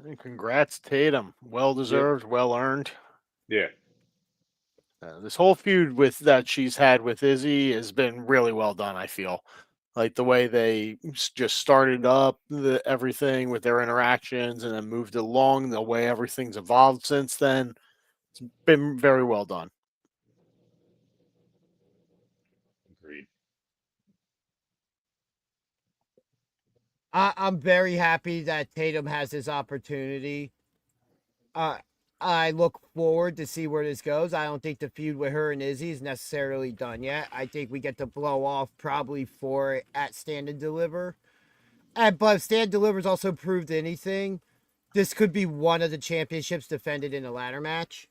And congrats, Tatum. Well deserved, well earned. Yeah. This whole feud that she's had with Izzy has been really well done, I feel. Like the way they just started up everything with their interactions and then moved along, the way everything's evolved since then. It's been very well done. Agreed. I'm very happy that Tatum has this opportunity. I look forward to see where this goes. I don't think the feud with her and Izzy is necessarily done yet. I think we get to blow off probably 4 at Stand and Deliver. But if Stand and Deliver's also proved anything, this could be one of the championships defended in a ladder match.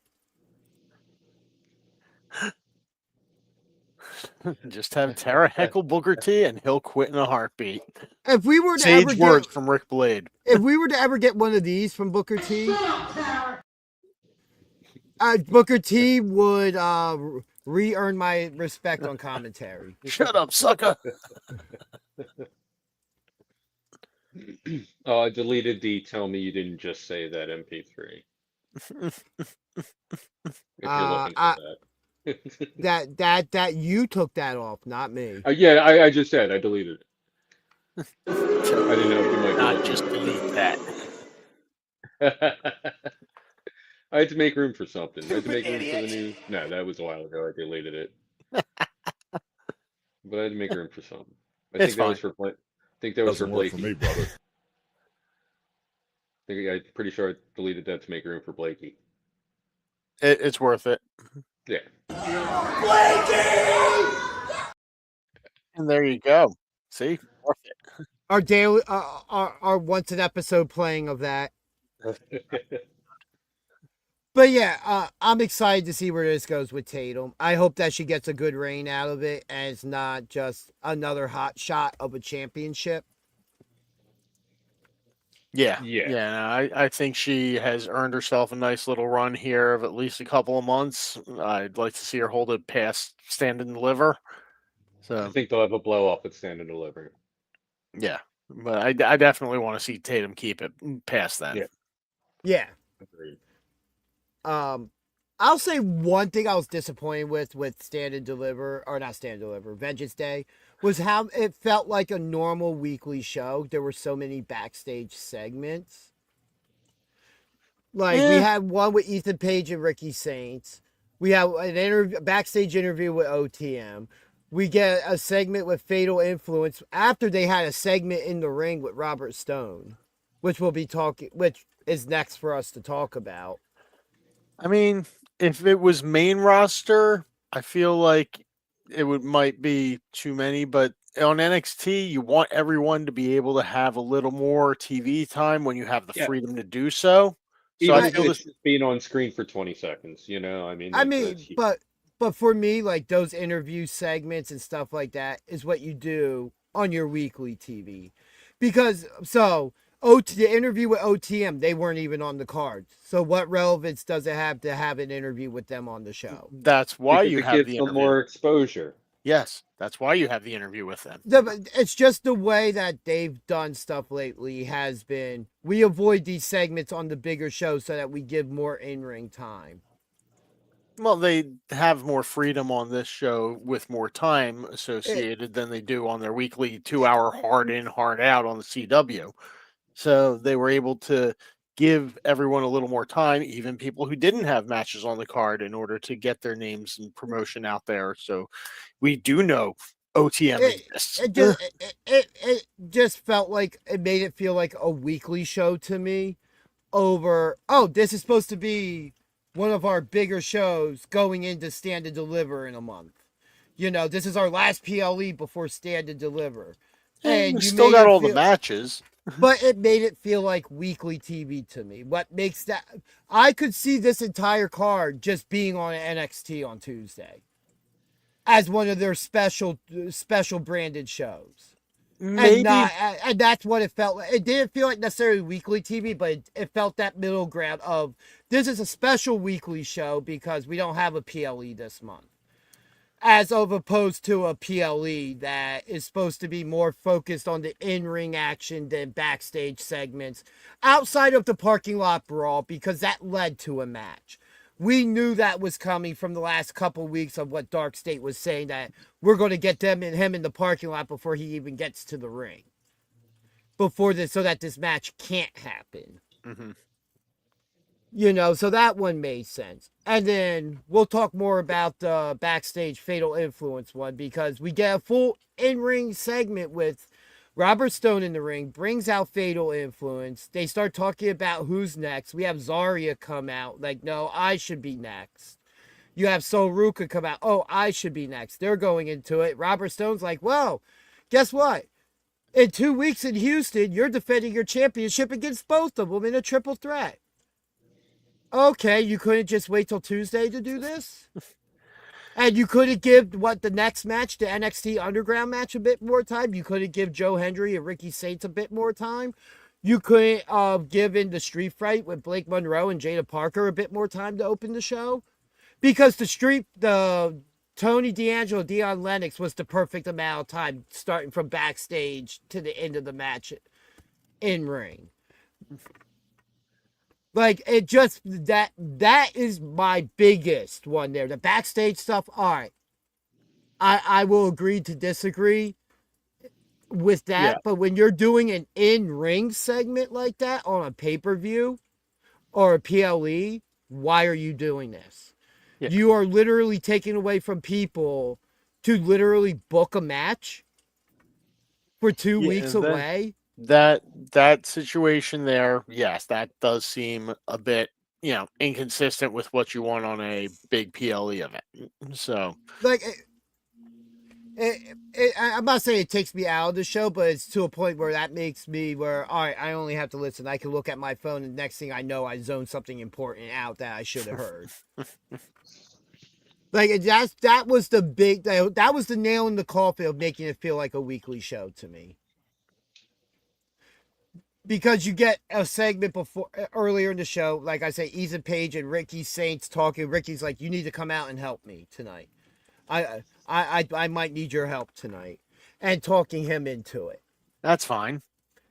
Just have Tara heckle Booker T and he'll quit in a heartbeat. If we were to Sage ever words get, from Rick Blade. if we were to ever get one of these from Booker T, Booker T would re-earn my respect on commentary. Shut up, sucker. Oh, I deleted the "tell me you didn't just say that" MP3. If you're looking for that. That you took that off, not me. Yeah, I just said I deleted it. I didn't know if you might be Not looking just for delete that. that. I had to make room for something. I had to make room for the new. No, that was a while ago. I deleted it. But I had to make room for something. I It's think that was fine. for. I think that was for Doesn't work Blakey. for me, brother. I'm pretty sure I deleted that to make room for Blakey. It's worth it. Yeah. And there you go. See? Worth it. Our daily, our once an episode playing of that. But yeah, I'm excited to see where this goes with Tatum. I hope that she gets a good reign out of it and it's not just another hot shot of a championship. Yeah. Yeah. Yeah. No, I think she has earned herself a nice little run here of at least a couple of months. I'd like to see her hold it past Stand and Deliver. I So, think they'll have a blow off at Stand and Deliver. yeah. But I definitely want to see Tatum keep it past that. Yeah. Yeah. Agreed. I'll say one thing I was disappointed with Stand and Deliver, or not Stand and Deliver, Vengeance Day, was how it felt like a normal weekly show. There were so many backstage segments. Like, we had one with Ethan Page and Ricky Saints. We have an backstage interview with OTM. We get a segment with Fatal Influence after they had a segment in the ring with Robert Stone, which is next for us to talk about. I mean, if it was main roster, I feel like might be too many, but on NXT, you want everyone to be able to have a little more TV time when you have the Yeah. freedom to do so. So Even I if feel it's just being on screen for 20 seconds, you know? I mean, that's huge. But for me, like those interview segments and stuff like that is what you do on your weekly TV. Because the interview with OTM, they weren't even on the card. So what relevance does it have to have an interview with them on the show? that's why Because you it have gives the them interview. more exposure. Yes, that's why you have the interview with them. It's just the way that they've done stuff lately has been, we avoid these segments on the bigger shows so that we give more in-ring time. Well, they have more freedom on this show with more time associated than they do on their weekly 2-hour hard in, hard out on the CW. So they were able to give everyone a little more time, even people who didn't have matches on the card, in order to get their names and promotion out there. So we do know OTM exists. It just felt like it made it feel like a weekly show to me. over, oh, this is supposed to be one of our bigger shows going into Stand and Deliver in a month. You know, this is our last PLE before Stand and Deliver. And And you you still made got it all the feel, matches. but it made it feel like weekly TV to me. What makes that, I could see this entire card just being on NXT on Tuesday as one of their special branded shows. Maybe And that's what it felt like. It didn't feel like necessarily weekly TV, but it felt that middle ground of this is a special weekly show because we don't have a PLE this month, as of opposed to a PLE that is supposed to be more focused on the in-ring action than backstage segments outside of the parking lot brawl, because that led to a match. We knew that was coming from the last couple weeks of what Dark State was saying, that we're going to get him in the parking lot before he even gets to the ring. Before this, so that this match can't happen. Mhm. You know, so that one made sense. And then we'll talk more about the backstage Fatal Influence one, because we get a full in-ring segment with Robert Stone in the ring, brings out Fatal Influence. They start talking about who's next. We have Zarya come out, like, no, I should be next. You have Soruka come out, oh, I should be next. They're going into it. Robert Stone's like, well, guess what? In 2 weeks in Houston, you're defending your championship against both of them in a triple threat. Okay, you couldn't just wait till Tuesday to do this? And you couldn't give the next match, the NXT Underground match, a bit more time? You couldn't give Joe Hendry and Ricky Saints a bit more time? You couldn't give in the street fight with Blake Monroe and Jada Parker a bit more time to open the show? Because the Tony D'Angelo, Deion Lennox was the perfect amount of time, starting from backstage to the end of the match in ring. Like, it just, that is my biggest one there. The backstage stuff, all right. I will agree to disagree with that. Yeah. But when you're doing an in-ring segment like that on a pay-per-view or a PLE, why are you doing this? Yeah. You are literally taking away from people to literally book a match for 2 weeks and then away. that situation there, yes, that does seem a bit, inconsistent with what you want on a big PLE event. So, Like, I'm not saying it takes me out of the show, but it's to a point where that makes me where, all right, I only have to listen. I can look at my phone, and next thing I know, I zoned something important out that I should have heard. Like, that was that was the nail in the coffin of making it feel like a weekly show to me. Because you get a segment earlier in the show, like I say, Ethan Page and Ricky Saints talking. Ricky's like, you need to come out and help me tonight. I might need your help tonight, and talking him into it. that's fine.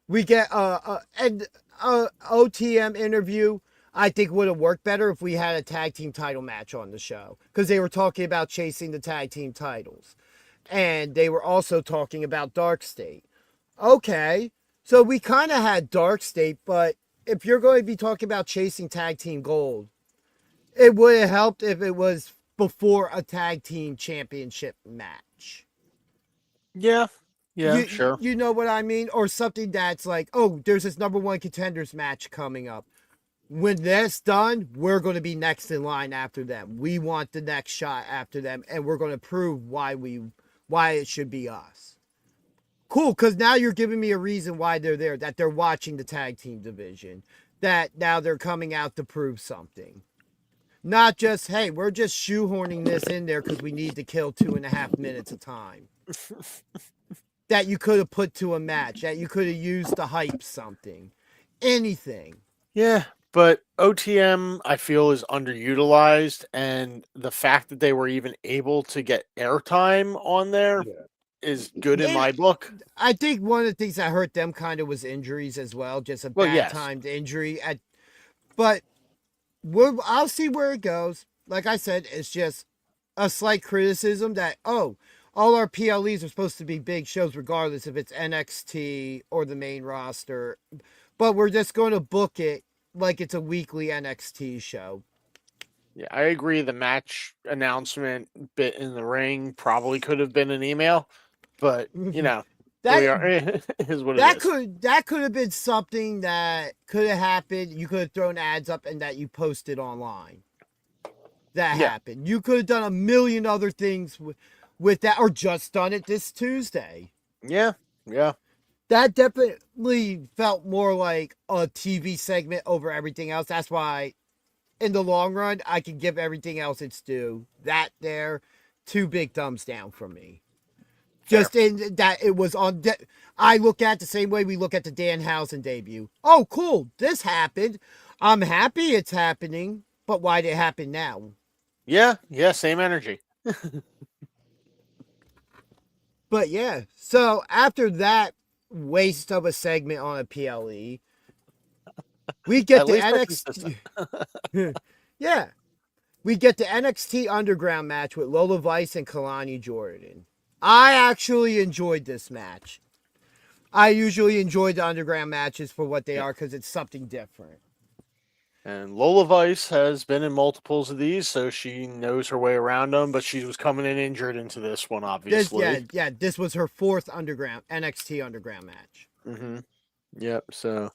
We get an OTM interview. I think would have worked better if we had a tag team title match on the show, because they were talking about chasing the tag team titles, and they were also talking about Dark State. Okay, so we kind of had Dark State, but if you're going to be talking about chasing tag team gold, it would have helped if it was before a tag team championship match. Yeah, sure. You know what I mean? Or something that's like, oh, there's this number one contenders match coming up. When that's done, we're going to be next in line after them. We want the next shot after them, and we're going to prove why it should be us. Cool, because now you're giving me a reason why they're there, that they're watching the tag team division, that now they're coming out to prove something. Not just, hey, we're just shoehorning this in there because we need to kill 2.5 minutes of time. That you could have put to a match, that you could have used to hype something. Anything. Yeah, but OTM I feel is underutilized, and the fact that they were even able to get airtime on there is good in my book. I think one of the things that hurt them kind of was injuries as well, just a bad timed injury. But I'll see where it goes. Like I said, it's just a slight criticism that, all our PLEs are supposed to be big shows regardless if it's NXT or the main roster. But we're just going to book it like it's a weekly NXT show. Yeah, I agree. The match announcement bit in the ring probably could have been an email, but That That is what that it is. could have been something that could have happened. You could have thrown ads up and that you posted online. That Yeah. happened. You could have done a million other things with that, or just done it this Tuesday. Yeah. Yeah. That definitely felt more like a TV segment over everything else. That's why, in the long run, I can give everything else its due. That there, 2 big thumbs down from me. Fair. Just in that it was on. I look at the same way we look at the Danhausen debut. Oh, cool! This happened. I'm happy it's happening, but why did it happen now? Yeah. Yeah. Same energy. But yeah, so after that waste of a segment on a PLE, we get At the least they're NXT. Yeah, we get the NXT Underground match with Lola Vice and Kalani Jordan. I actually enjoyed this match. I usually enjoy the Underground matches for what they are because it's something different. And Lola Vice has been in multiples of these, so she knows her way around them. But she was coming in injured into this one, obviously. This was her 4th NXT Underground match. Mm-hmm. Yep. So,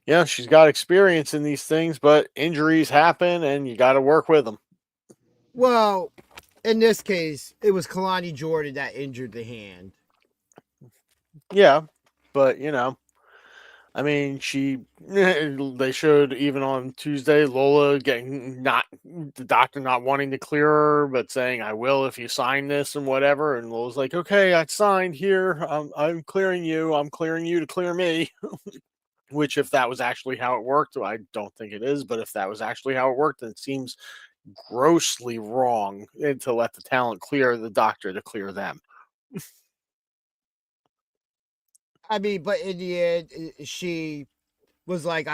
yeah, she's got experience in these things, but injuries happen, and you got to work with them. Well, in this case, it was Kalani Jordan that injured the hand. Yeah, but I mean, they showed even on Tuesday Lola getting the doctor not wanting to clear her, but saying I will if you sign this and whatever. And Lola's like, okay, I signed here. I'm clearing you. I'm clearing you to clear me. Which, if that was actually how it worked, I don't think it is. But if that was actually how it worked, then it seems grossly wrong to let the talent clear the doctor to clear them. I mean, but in the end, she was like,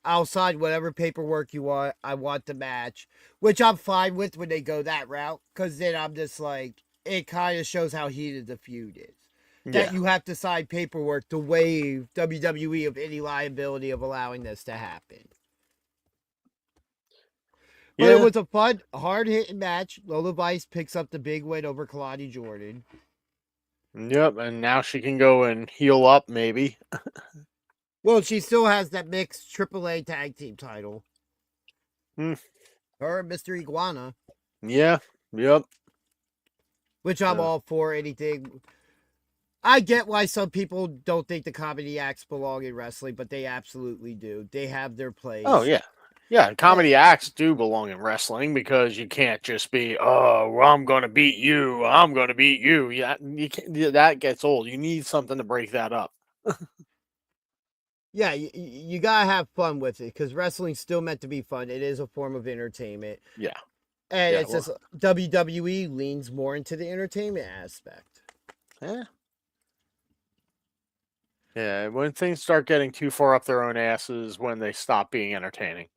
I'll sign whatever paperwork you want. I want the match, which I'm fine with when they go that route, because then I'm just like, it kind of shows how heated the feud is. That you have to sign paperwork to waive WWE of any liability of allowing this to happen. But it was a fun, hard-hitting match. Lola Vice picks up the big win over Kalani Jordan. Yep, and now she can go and heal up, maybe. Well, she still has that mixed AAA tag team title. Her and Mr. Iguana. Yeah, yep. Which I'm all for anything. I get why some people don't think the comedy acts belong in wrestling, but they absolutely do. They have their place. Oh, yeah. Yeah, comedy acts do belong in wrestling because you can't just be, oh, well, I'm going to beat you. I'm going to beat you. Yeah, you can't, that gets old. You need something to break that up. Yeah, you got to have fun with it because wrestling's still meant to be fun. It is a form of entertainment. Yeah. And it's just WWE leans more into the entertainment aspect. Yeah. Yeah, when things start getting too far up their own asses, when they stop being entertaining.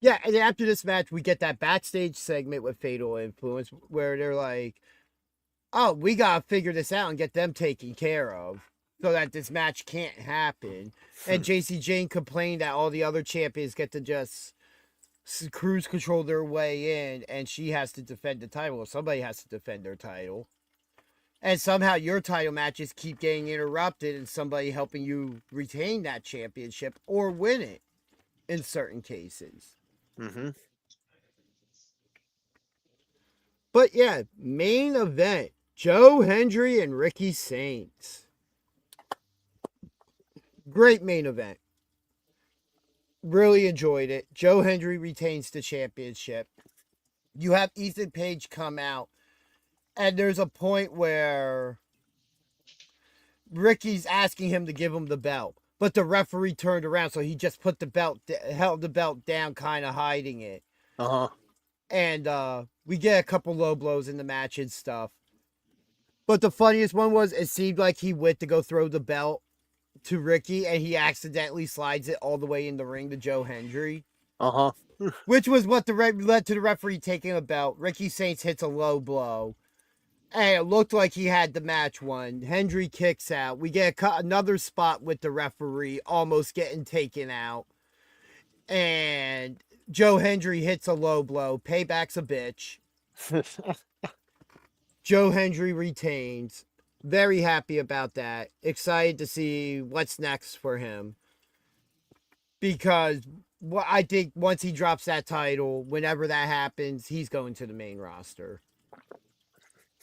Yeah, and after this match, we get that backstage segment with Fatal Influence where they're like, oh, we got to figure this out and get them taken care of so that this match can't happen. And JC Jane complained that all the other champions get to just cruise control their way in and she has to defend the title. Or somebody has to defend their title. And somehow your title matches keep getting interrupted and somebody helping you retain that championship or win it in certain cases. Mm-hmm. But yeah, main event. Joe Hendry and Ricky Saints. Great main event. Really enjoyed it. Joe Hendry retains the championship. You have Ethan Page come out. And there's a point where Ricky's asking him to give him the belt. But the referee turned around, so he just put the belt, held the belt down, kind of hiding it. Uh-huh. And we get a couple low blows in the match and stuff. But the funniest one was, it seemed like he went to go throw the belt to Ricky, and he accidentally slides it all the way in the ring to Joe Hendry. Uh-huh. Which was what led to the referee taking a belt. Ricky Saints hits a low blow. And it looked like he had the match won. Hendry kicks out. We get another spot with the referee almost getting taken out. And Joe Hendry hits a low blow. Payback's a bitch. Joe Hendry retains. Very happy about that. Excited to see what's next for him. Because I think once he drops that title, whenever that happens, he's going to the main roster.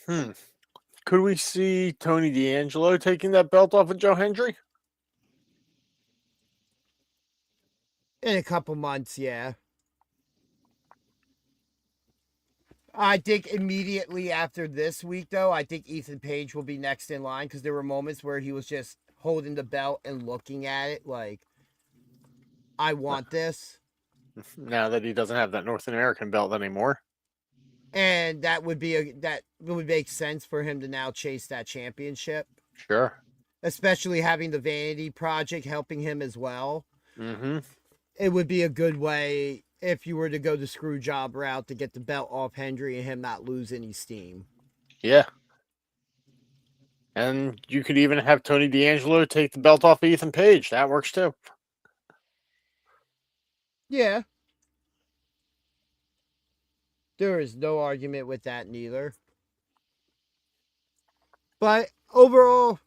Could we see Tony D'Angelo taking that belt off of Joe Hendry? In a couple months, yeah. I think immediately after this week, though, I think Ethan Page will be next in line because there were moments where he was just holding the belt and looking at it like, I want this. Now that he doesn't have that North American belt anymore. And that would make sense for him to now chase that championship. Sure. Especially having the Vanity Project helping him as well. Mm-hmm. It would be a good way if you were to go the screw job route to get the belt off Hendry and him not lose any steam. Yeah. And you could even have Tony D'Angelo take the belt off of Ethan Page. That works too. Yeah. There is no argument with that neither. But overall,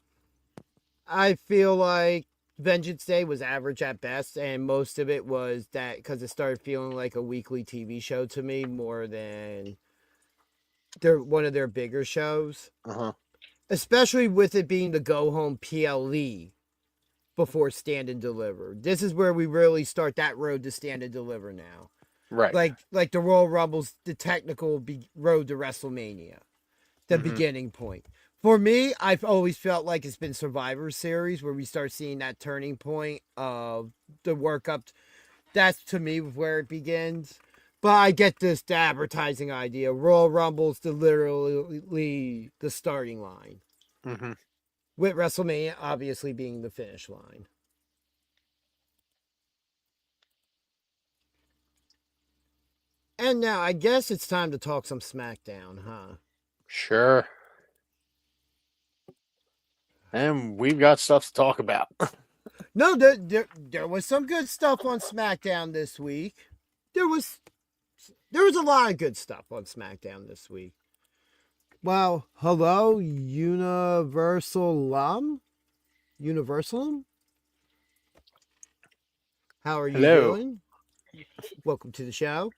I feel like Vengeance Day was average at best, and most of it was that because it started feeling like a weekly TV show to me more than one of their bigger shows. Uh-huh. Especially with it being the go-home PLE before Stand and Deliver. This is where we really start that road to Stand and Deliver now. Right. Like the Royal Rumble's the technical road to WrestleMania. The beginning point. For me, I've always felt like it's been Survivor Series where we start seeing that turning point of the work up. That's to me where it begins. But I get the advertising idea. Royal Rumble's literally the starting line. Mm-hmm. With WrestleMania obviously being the finish line. And now I guess it's time to talk some SmackDown, huh? Sure. And we've got stuff to talk about. No, there was some good stuff on SmackDown this week. There was a lot of good stuff on SmackDown this week. Well, hello, Universalum? How are you doing? Welcome to the show.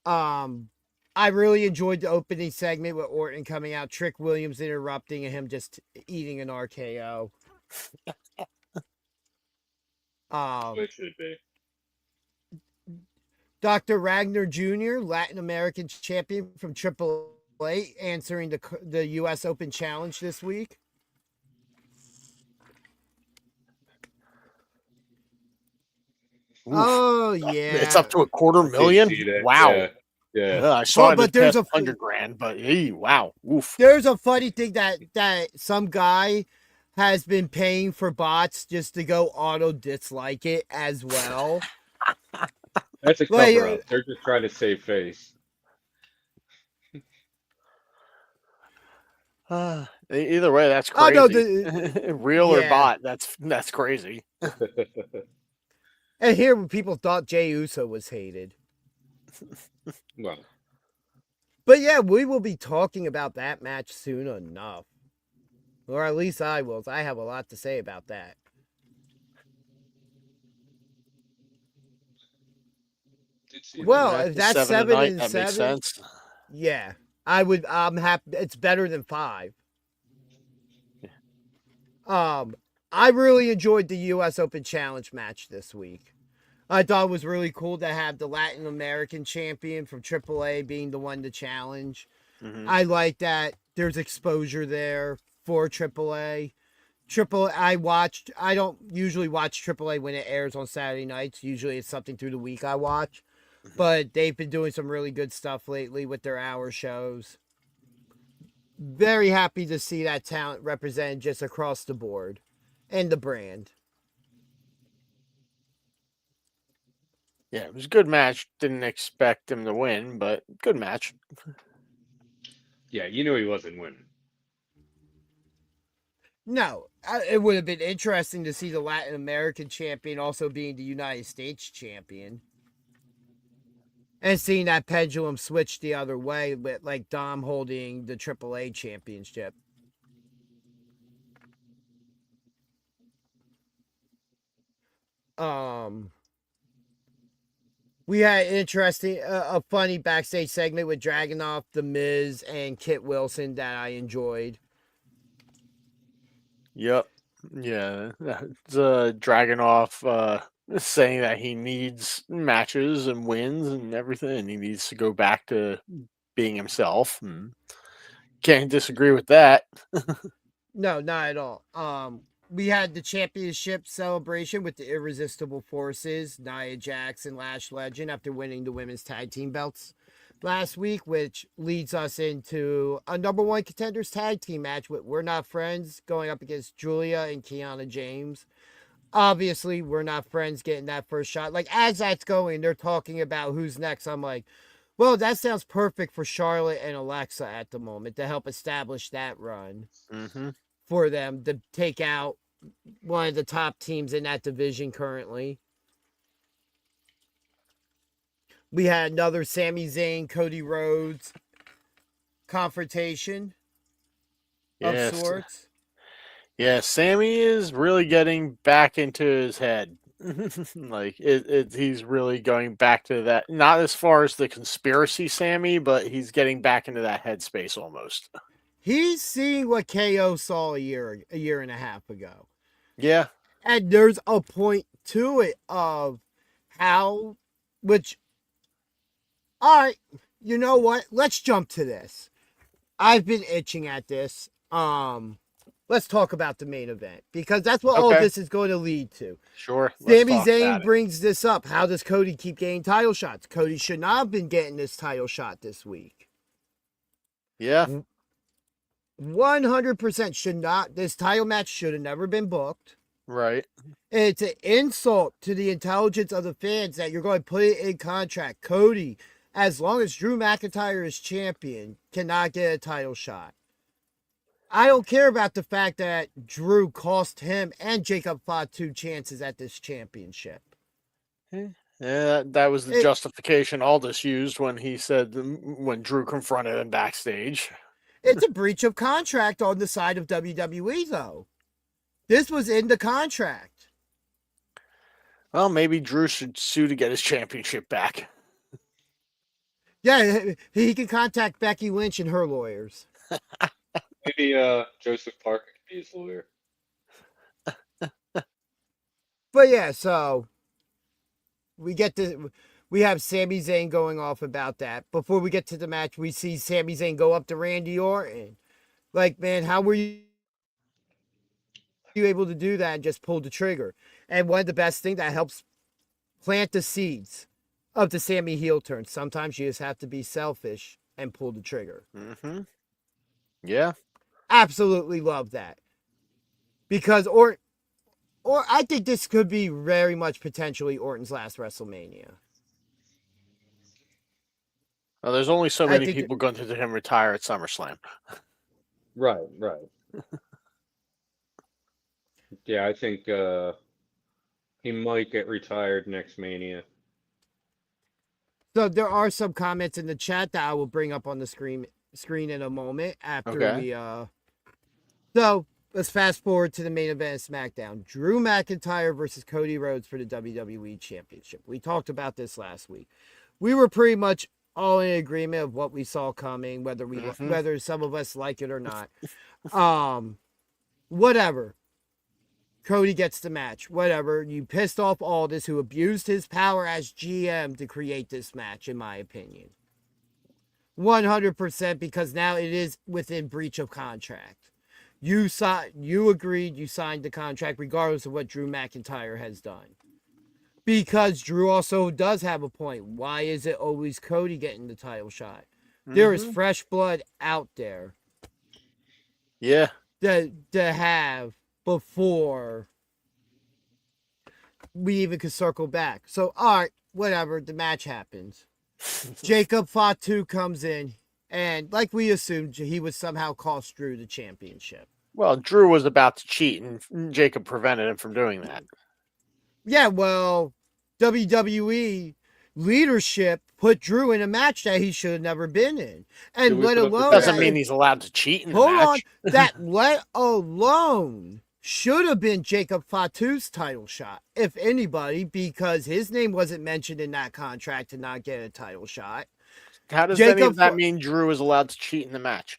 I really enjoyed the opening segment with Orton coming out, Trick Williams interrupting, and him just eating an RKO. It should be. Dr. Ragnar Jr., Latin American champion from AAA, answering the U.S. Open Challenge this week. Oof. Oh, yeah. It's up to $250,000. Wow. Yeah. I saw but it there's at $100,000, but hey, wow. Oof. There's a funny thing that some guy has been paying for bots just to go auto dislike it as well. That's a cover up. They're just trying to save face. Either way, that's crazy. Oh, no, Real or bot, that's crazy. And here people thought Jey Uso was hated. Well. But yeah, we will be talking about that match soon enough. Or at least I will. I have a lot to say about that. Well, if that's 7 and 7, makes sense. Yeah, I'm happy. It's better than 5. I really enjoyed the U.S. Open Challenge match this week. I thought it was really cool to have the Latin American champion from AAA being the one to challenge. Mm-hmm. I like that there's exposure there for AAA. I don't usually watch AAA when it airs on Saturday nights. Usually it's something through the week I watch. Mm-hmm. But they've been doing some really good stuff lately with their hour shows. Very happy to see that talent represented just across the board. And the brand. Yeah, it was a good match. Didn't expect him to win, but good match. Yeah, you knew he wasn't winning. No, it would have been interesting to see the Latin American champion also being the United States champion. And seeing that pendulum switch the other way with like Dom holding the AAA championship. We had interesting, a funny backstage segment with Dragunov, The Miz, and Kit Wilson that I enjoyed. Yep. Yeah. It's Dragunov saying that he needs matches and wins and everything, and he needs to go back to being himself. Can't disagree with that. No, not at all. We had the championship celebration with the Irresistible Forces, Nia Jax and Lash Legend, after winning the women's tag team belts last week, which leads us into a number one contenders tag team match with We're Not Friends going up against Julia and Kiana James. Obviously, We're Not Friends getting that first shot. Like, as that's going, they're talking about who's next. I'm like, well, that sounds perfect for Charlotte and Alexa at the moment to help establish that run for them to take out one of the top teams in that division currently. We had another Sami Zayn, Cody Rhodes confrontation of sorts. Yeah, Sammy is really getting back into his head. Like he's really going back to that. Not as far as the conspiracy Sammy, but he's getting back into that headspace almost. He's seeing what KO saw a year and a half ago. Yeah. And there's a point to it of how, which, all right, you know what? Let's jump to this. I've been itching at this. Let's talk about the main event because that's what all this is going to lead to. Sure. Sami Zayn brings this up. How does Cody keep getting title shots? Cody should not have been getting this title shot this week. Yeah. 100% should not. This title match should have never been booked. Right. It's an insult to the intelligence of the fans that you're going to put it in contract. Cody, as long as Drew McIntyre is champion, cannot get a title shot. I don't care about the fact that Drew cost him and Jacob Fatu chances at this championship. Yeah, that was the justification Aldis used when he said when Drew confronted him backstage. It's a breach of contract on the side of WWE, though. This was in the contract. Well, maybe Drew should sue to get his championship back. Yeah, he can contact Becky Lynch and her lawyers. Maybe Joseph Parker could be his lawyer. But yeah, so we have Sami Zayn going off about that. Before we get to the match, we see Sami Zayn go up to Randy Orton. Like, man, how were you able to do that and just pull the trigger? And one of the best things that helps plant the seeds of the Sami heel turn. Sometimes you just have to be selfish and pull the trigger. Yeah. Absolutely love that. Because or I think this could be very much potentially Orton's last WrestleMania. Well, there's only so many people going to him retire at SummerSlam. Right. Yeah, I think he might get retired next Mania. So there are some comments in the chat that I will bring up on the screen in a moment after we So let's fast forward to the main event of SmackDown. Drew McIntyre versus Cody Rhodes for the WWE Championship. We talked about this last week. We were pretty much all in agreement of what we saw coming, whether some of us like it or not. Whatever. Cody gets the match. Whatever. You pissed off Aldis, who abused his power as GM to create this match, in my opinion. 100%, because now it is within breach of contract. You agreed, you signed the contract regardless of what Drew McIntyre has done. Because Drew also does have a point. Why is it always Cody getting the title shot? There is fresh blood out there. Yeah. To have before we even could circle back. So, all right, whatever, the match happens. Jacob Fatu comes in, and like we assumed, he would somehow cost Drew the championship. Well, Drew was about to cheat, and Jacob prevented him from doing that. Yeah, well, WWE leadership put Drew in a match that he should have never been in. And Do we let put up the alone Doesn't mean he's allowed to cheat in the hold on, match. that let alone should have been Jacob Fatu's title shot, if anybody, because his name wasn't mentioned in that contract to not get a title shot. How does Jacob any of that Fa- mean Drew is allowed to cheat in the match?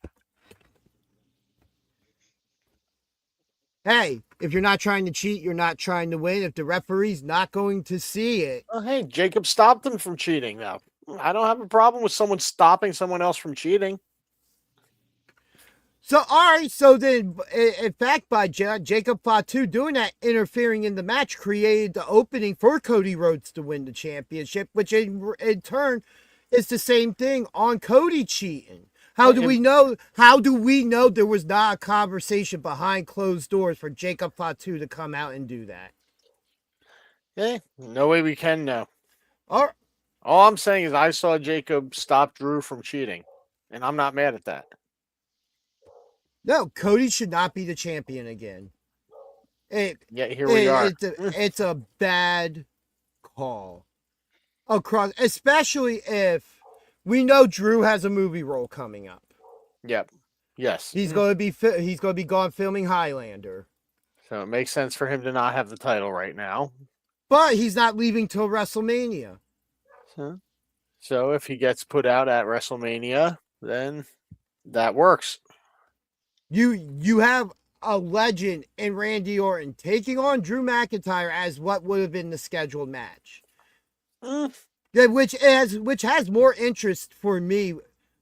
Hey, if you're not trying to cheat, you're not trying to win. If the referee's not going to see it, Oh, hey, Jacob stopped him from cheating now. I don't have a problem with someone stopping someone else from cheating. so all right. So then, in fact, by Jacob Fatu doing that, interfering in the match, created the opening for Cody Rhodes to win the championship, which in turn is the same thing on Cody cheating. How do we know? How do we know there was not a conversation behind closed doors for Jacob Fatu to come out and do that? No way we can know. Or All I'm saying is I saw Jacob stop Drew from cheating, and I'm not mad at that. no, Cody should not be the champion again. Yet here we are. It's a bad call across, especially if we know Drew has a movie role coming up. Yep. Yes. He's going to be gone filming Highlander, So it makes sense for him to not have the title right now. but he's not leaving till WrestleMania. So if he gets put out at WrestleMania, then that works. You have a legend in Randy Orton taking on Drew McIntyre as what would have been the scheduled match. Yeah, which has more interest for me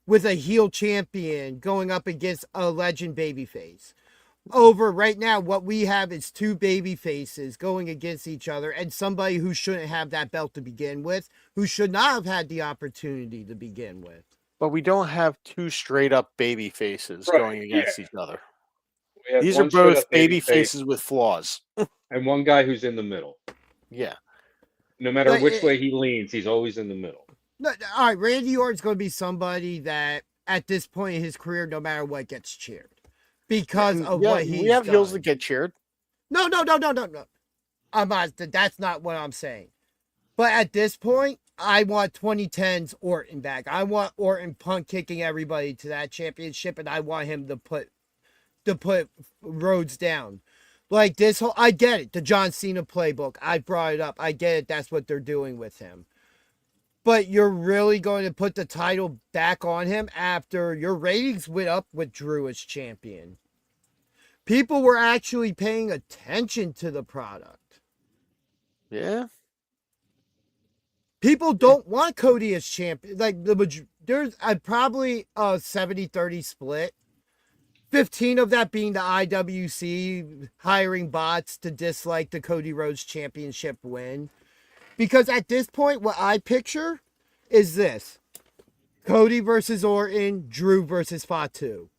with a heel champion going up against a legend babyface. Over right now, what we have is two baby faces going against each other, and somebody who shouldn't have that belt to begin with, who should not have had the opportunity to begin with. But we don't have two straight up baby faces Right, going against each other. We have These are one straight both up baby face faces with flaws. and one guy who's in the middle. Yeah. No matter But which way he leans, he's always in the middle. No, all right, Randy Orton's going to be somebody that at this point in his career, no matter what, gets cheered because of what he's we have done. heels that get cheered. No. I'm not. That's not what I'm saying. But at this point, I want 2010's Orton back. I want Orton punt kicking everybody to that championship, and I want him to put Rhodes down. Like this whole, I get it. The John Cena playbook. I brought it up. I get it. That's what they're doing with him. But you're really going to put the title back on him after your ratings went up with Drew as champion. People were actually paying attention to the product. Yeah. People don't want Cody as champion. Like there's probably a 70-30 split. 15 of that being the IWC hiring bots to dislike the Cody Rhodes championship win. Because at this point, what I picture is this. Cody versus Orton, Drew versus Fatu.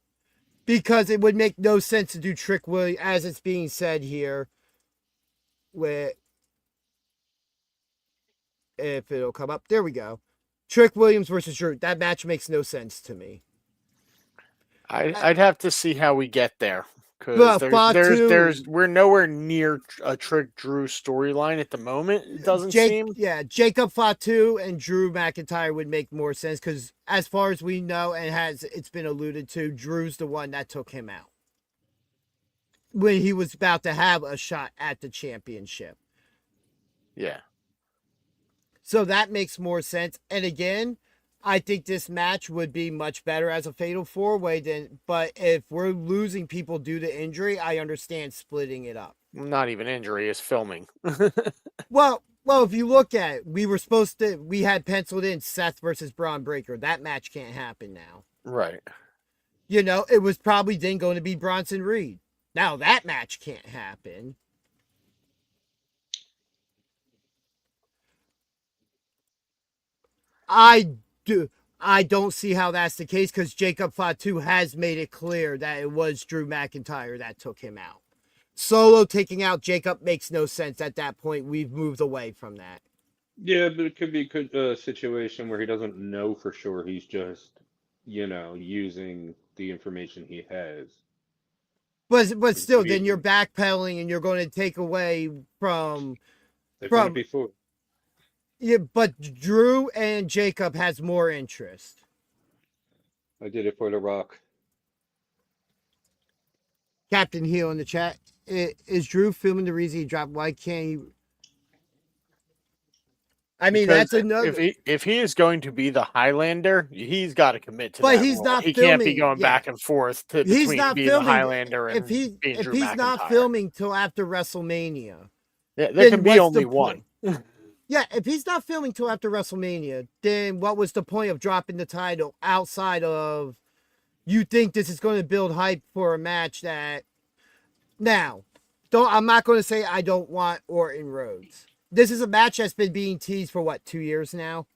Because it would make no sense to do Trick Williams, as it's being said here, with, if it'll come up, there we go. Trick Williams versus Drew. That match makes no sense to me. I'd have to see how we get there. Well, Because we're nowhere near a Trick Drew storyline at the moment. It doesn't seem. Yeah, Jacob Fatu and Drew McIntyre would make more sense because, as far as we know, and it's been alluded to, Drew's the one that took him out when he was about to have a shot at the championship. Yeah. So that makes more sense. And again, I think this match would be much better as a fatal four-way than. But if we're losing people due to injury, I understand splitting it up. Not even injury, it's filming. Well, if you look at it, we had penciled in Seth versus Braun Breaker. That match can't happen now. Right. You know, it was probably then going to be Bronson Reed. Now that match can't happen. I don't see how that's the case because Jacob Fatu has made it clear that it was Drew McIntyre that took him out. Solo taking out Jacob makes no sense at that point. We've moved away from that. Yeah, but it could be a situation where he doesn't know for sure. He's just, using the information he has. But still, then you're backpedaling and you're going to take away from. They've done it before. Yeah, but Drew and Jacob has more interest. I did it for The Rock. Captain Heel in the chat. Is Drew filming the reason he dropped? Why can't he? I mean, Because that's another. if he is going to be the Highlander, he's got to commit to But that he's role. not He can't be filming, going yeah. back and forth He's between not being the filming. Highlander and being If Drew he's not McIntyre. filming till after WrestleMania, Yeah, there then can be what's only the one. point? Yeah, if he's not filming till after WrestleMania, then what was the point of dropping the title outside of you think this is going to build hype for a match that now I'm not going to say I don't want Orton Rhodes. This is a match that's been being teased for what, 2 years now?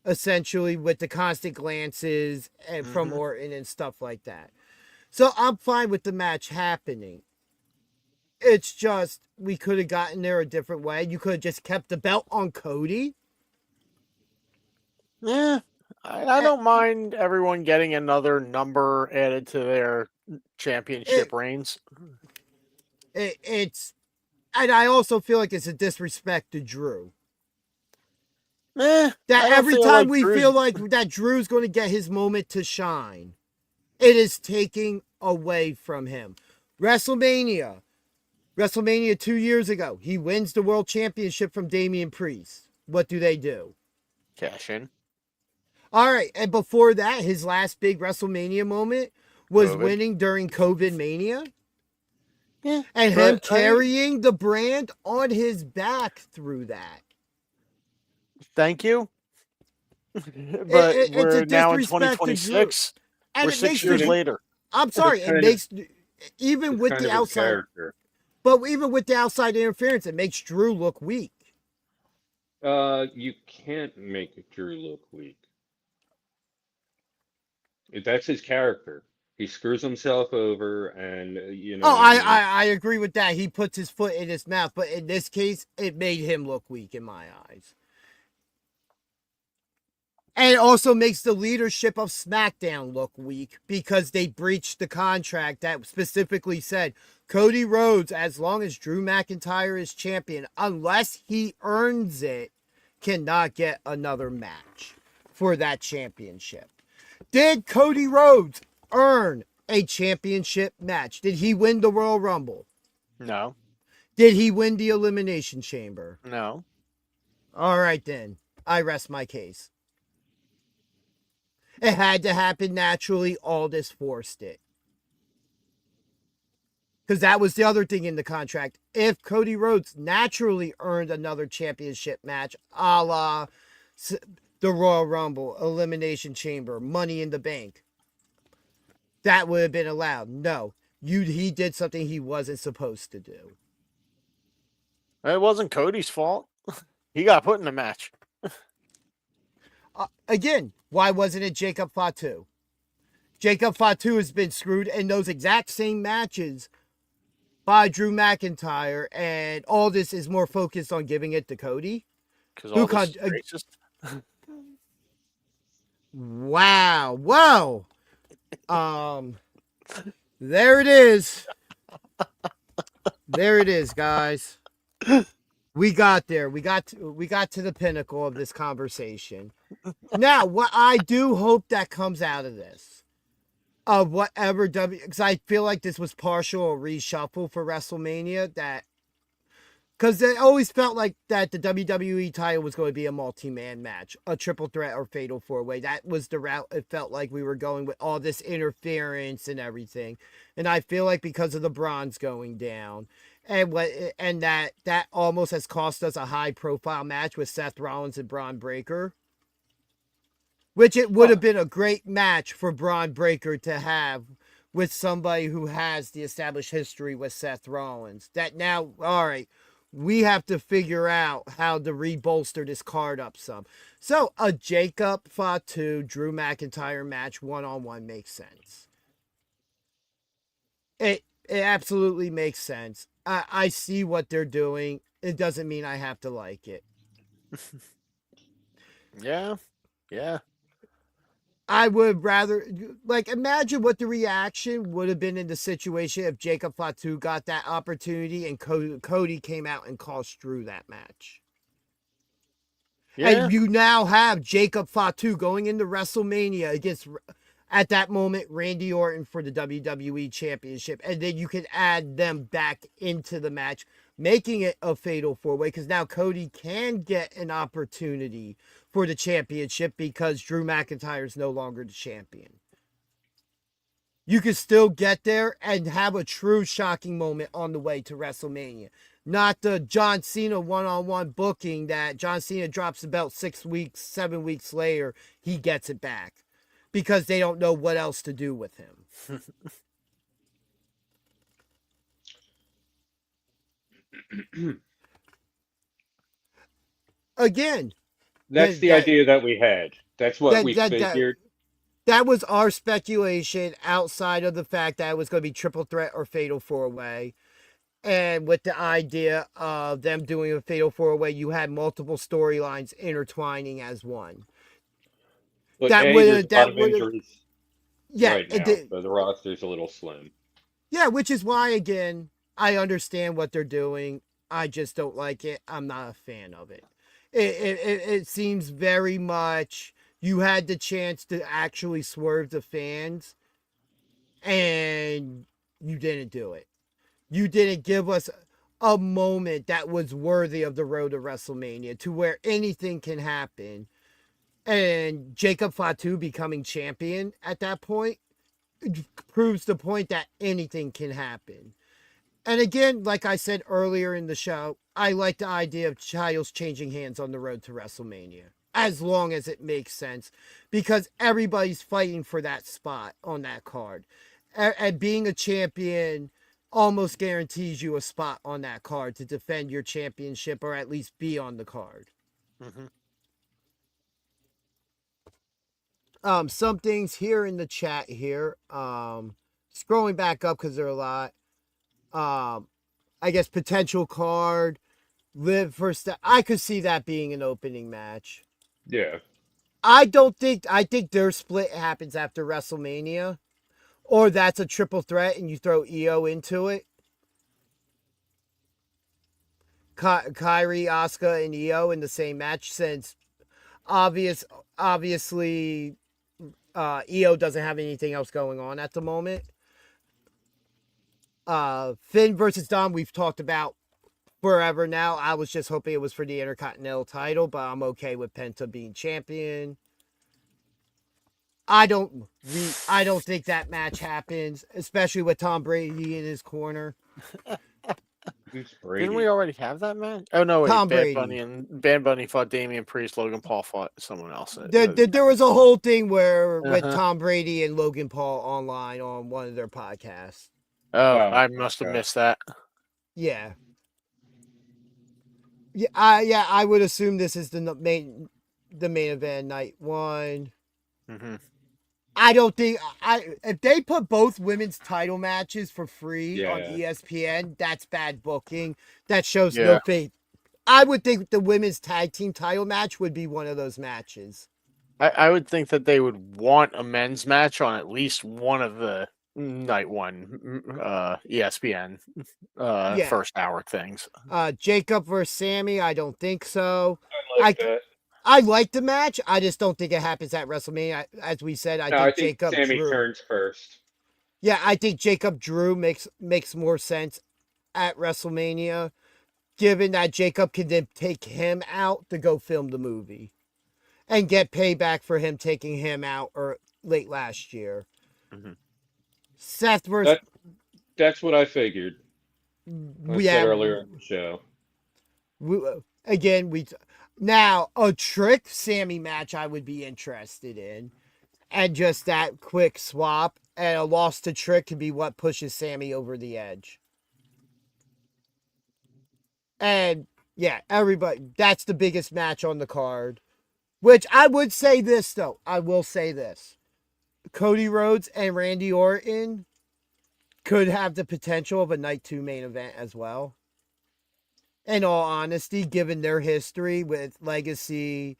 Essentially, with the constant glances and from Orton and stuff like that. So I'm fine with the match happening. It's just we could have gotten there a different way. You could have just kept the belt on Cody. Yeah, I don't mind everyone getting another number added to their championship reigns. It's, and I also feel like it's a disrespect to Drew. I That don't every feel time like we Drew's- feel like that Drew's going to get his moment to shine, it is taking away from him. WrestleMania 2 years ago, he wins the world championship from Damian Priest. What do? cash in. All right, and before that, his last big WrestleMania moment was COVID. winning during COVID Mania. Yeah, And but, him carrying the brand on his back through that. Thank you. But It's we're a now in disrespect to Drew. 2026. And We're it 6 makes years the, later. I'm sorry, kind it of- makes even It's with kind the of his outside, character. but even with the outside interference, it makes Drew look weak. You can't make Drew look weak. That's his character. He screws himself over, and Oh, what I mean? I agree with that. He puts his foot in his mouth, but in this case, it made him look weak in my eyes. And it also makes the leadership of SmackDown look weak because they breached the contract that specifically said Cody Rhodes, as long as Drew McIntyre is champion, unless he earns it, cannot get another match for that championship. Did Cody Rhodes earn a championship match? Did he win the Royal Rumble? No, Did he win the Elimination Chamber? no. All right, then. I rest my case. It had to happen naturally. Aldis forced it. Because that was the other thing in the contract. If Cody Rhodes naturally earned another championship match, a la the Royal Rumble, Elimination Chamber, Money in the Bank, that would have been allowed. No, he did something he wasn't supposed to do. It wasn't Cody's fault. He got put in the match. Again, why wasn't it Jacob Fatu? Jacob Fatu has been screwed in those exact same matches by Drew McIntyre, and all this is more focused on giving it to Cody. Because all this is racist. Wow. Whoa. There it is. There it is, guys. We got there. We got to the pinnacle of this conversation. Now, what I do hope that comes out of this, of whatever because I feel like this was partial reshuffle for WrestleMania, that because they always felt like that the WWE title was going to be a multi-man match, a triple threat or fatal four-way. That was the route it felt like we were going with, all this interference and everything. And I feel like because of the bronze going down, and that almost has cost us a high-profile match with Seth Rollins and Braun Breaker, which it would have been a great match for Braun Breaker to have with somebody who has the established history with Seth Rollins. That now, all right, we have to figure out how to rebolster this card up some. So a Jacob Fatu Drew McIntyre match one-on-one makes sense. It absolutely makes sense. I see what they're doing. It doesn't mean I have to like it. Yeah. I would rather, like, imagine what the reaction would have been in the situation if Jacob Fatu got that opportunity and Cody came out and cost Drew that match. Yeah. And you now have Jacob Fatu going into WrestleMania against, at that moment, Randy Orton for the WWE Championship. And then you can add them back into the match, making it a fatal four-way, because now Cody can get an opportunity for the championship because Drew McIntyre is no longer the champion. You can still get there and have a true shocking moment on the way to WrestleMania. Not the John Cena one-on-one booking that John Cena drops the belt 6 weeks, 7 weeks later, he gets it back. Because they don't know what else to do with him. Again. That's the idea that we had. That's what we figured. That was our speculation outside of the fact that it was going to be triple threat or fatal four-way. And with the idea of them doing a fatal four-way, you had multiple storylines intertwining as one. But there's a lot of injuries right now, so the roster's a little slim. Yeah, which is why, again, I understand what they're doing. I just don't like it. I'm not a fan of it. It seems very much you had the chance to actually swerve the fans, and you didn't do it. You didn't give us a moment that was worthy of the road to WrestleMania, to where anything can happen. And Jacob Fatu becoming champion at that point proves the point that anything can happen. And again, like I said earlier in the show, I like the idea of titles changing hands on the road to WrestleMania, as long as it makes sense, because everybody's fighting for that spot on that card. And being a champion almost guarantees you a spot on that card to defend your championship, or at least be on the card. Some things here in the chat here. Scrolling back up because there are a lot. I guess potential card, Liv versus. I could see that being an opening match. Yeah. I think their split happens after WrestleMania, or that's a triple threat and you throw EO into it. Kyrie, Asuka, and EO in the same match, since obviously EO doesn't have anything else going on at the moment. Finn versus Dom, we've talked about forever now. I was just hoping it was for the Intercontinental title, but I'm okay with Penta being champion. I don't think that match happens, especially with Tom Brady in his corner. Didn't we already have that match? Oh no, wait. Tom Brady. Bad Bunny fought Damian Priest. Logan Paul fought someone else. There was a whole thing where with Tom Brady and Logan Paul online on one of their podcasts. Oh, I must have missed that. Yeah. I would assume this is the main event, night one. I don't think if they put both women's title matches for free on ESPN, that's bad booking. That shows no faith. I would think the women's tag team title match would be one of those matches. I would think that they would want a men's match on at least one of the night one ESPN first hour things. Jacob versus Sammy, I don't think so. I I like the match. I just don't think it happens at WrestleMania. As we said, I think Jacob Sammy Drew turns first. Yeah, I think Jacob Drew makes more sense at WrestleMania, given that Jacob can then take him out to go film the movie and get payback for him taking him out or late last year. Seth versus. That's what I figured. I said earlier in the show. Now a Trick Sammy match I would be interested in, and just that quick swap, and a loss to Trick could be what pushes Sammy over the edge. And yeah, everybody, that's the biggest match on the card. Which I would say this though, I will say this: Cody Rhodes and Randy Orton could have the potential of a night 2 main event as well. In all honesty, given their history with Legacy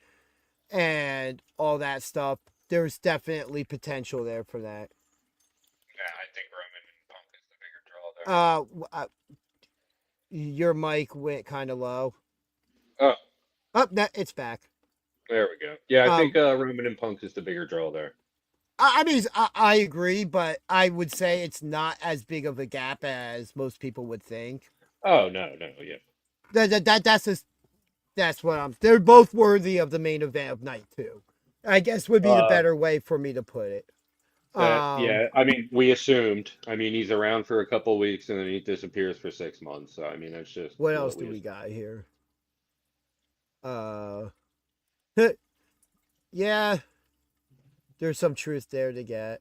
and all that stuff, there's definitely potential there for that. Yeah, I think Roman and Punk is the bigger draw there. Your mic went kind of low. Oh. Oh, it's back. There we go. Yeah, I Um, think Roman and Punk is the bigger draw there. I mean, I agree, but I would say it's not as big of a gap as most people would think. Oh no, yeah. That's what I'm. They're both worthy of the main event of night 2. I guess would be the Uh, better way for me to put it. yeah. I mean, we assumed. I mean, he's around for a couple weeks and then he disappears for 6 months. So I mean, that's just What what else we do we assumed. got here? Uh, yeah, there's some truth there to get.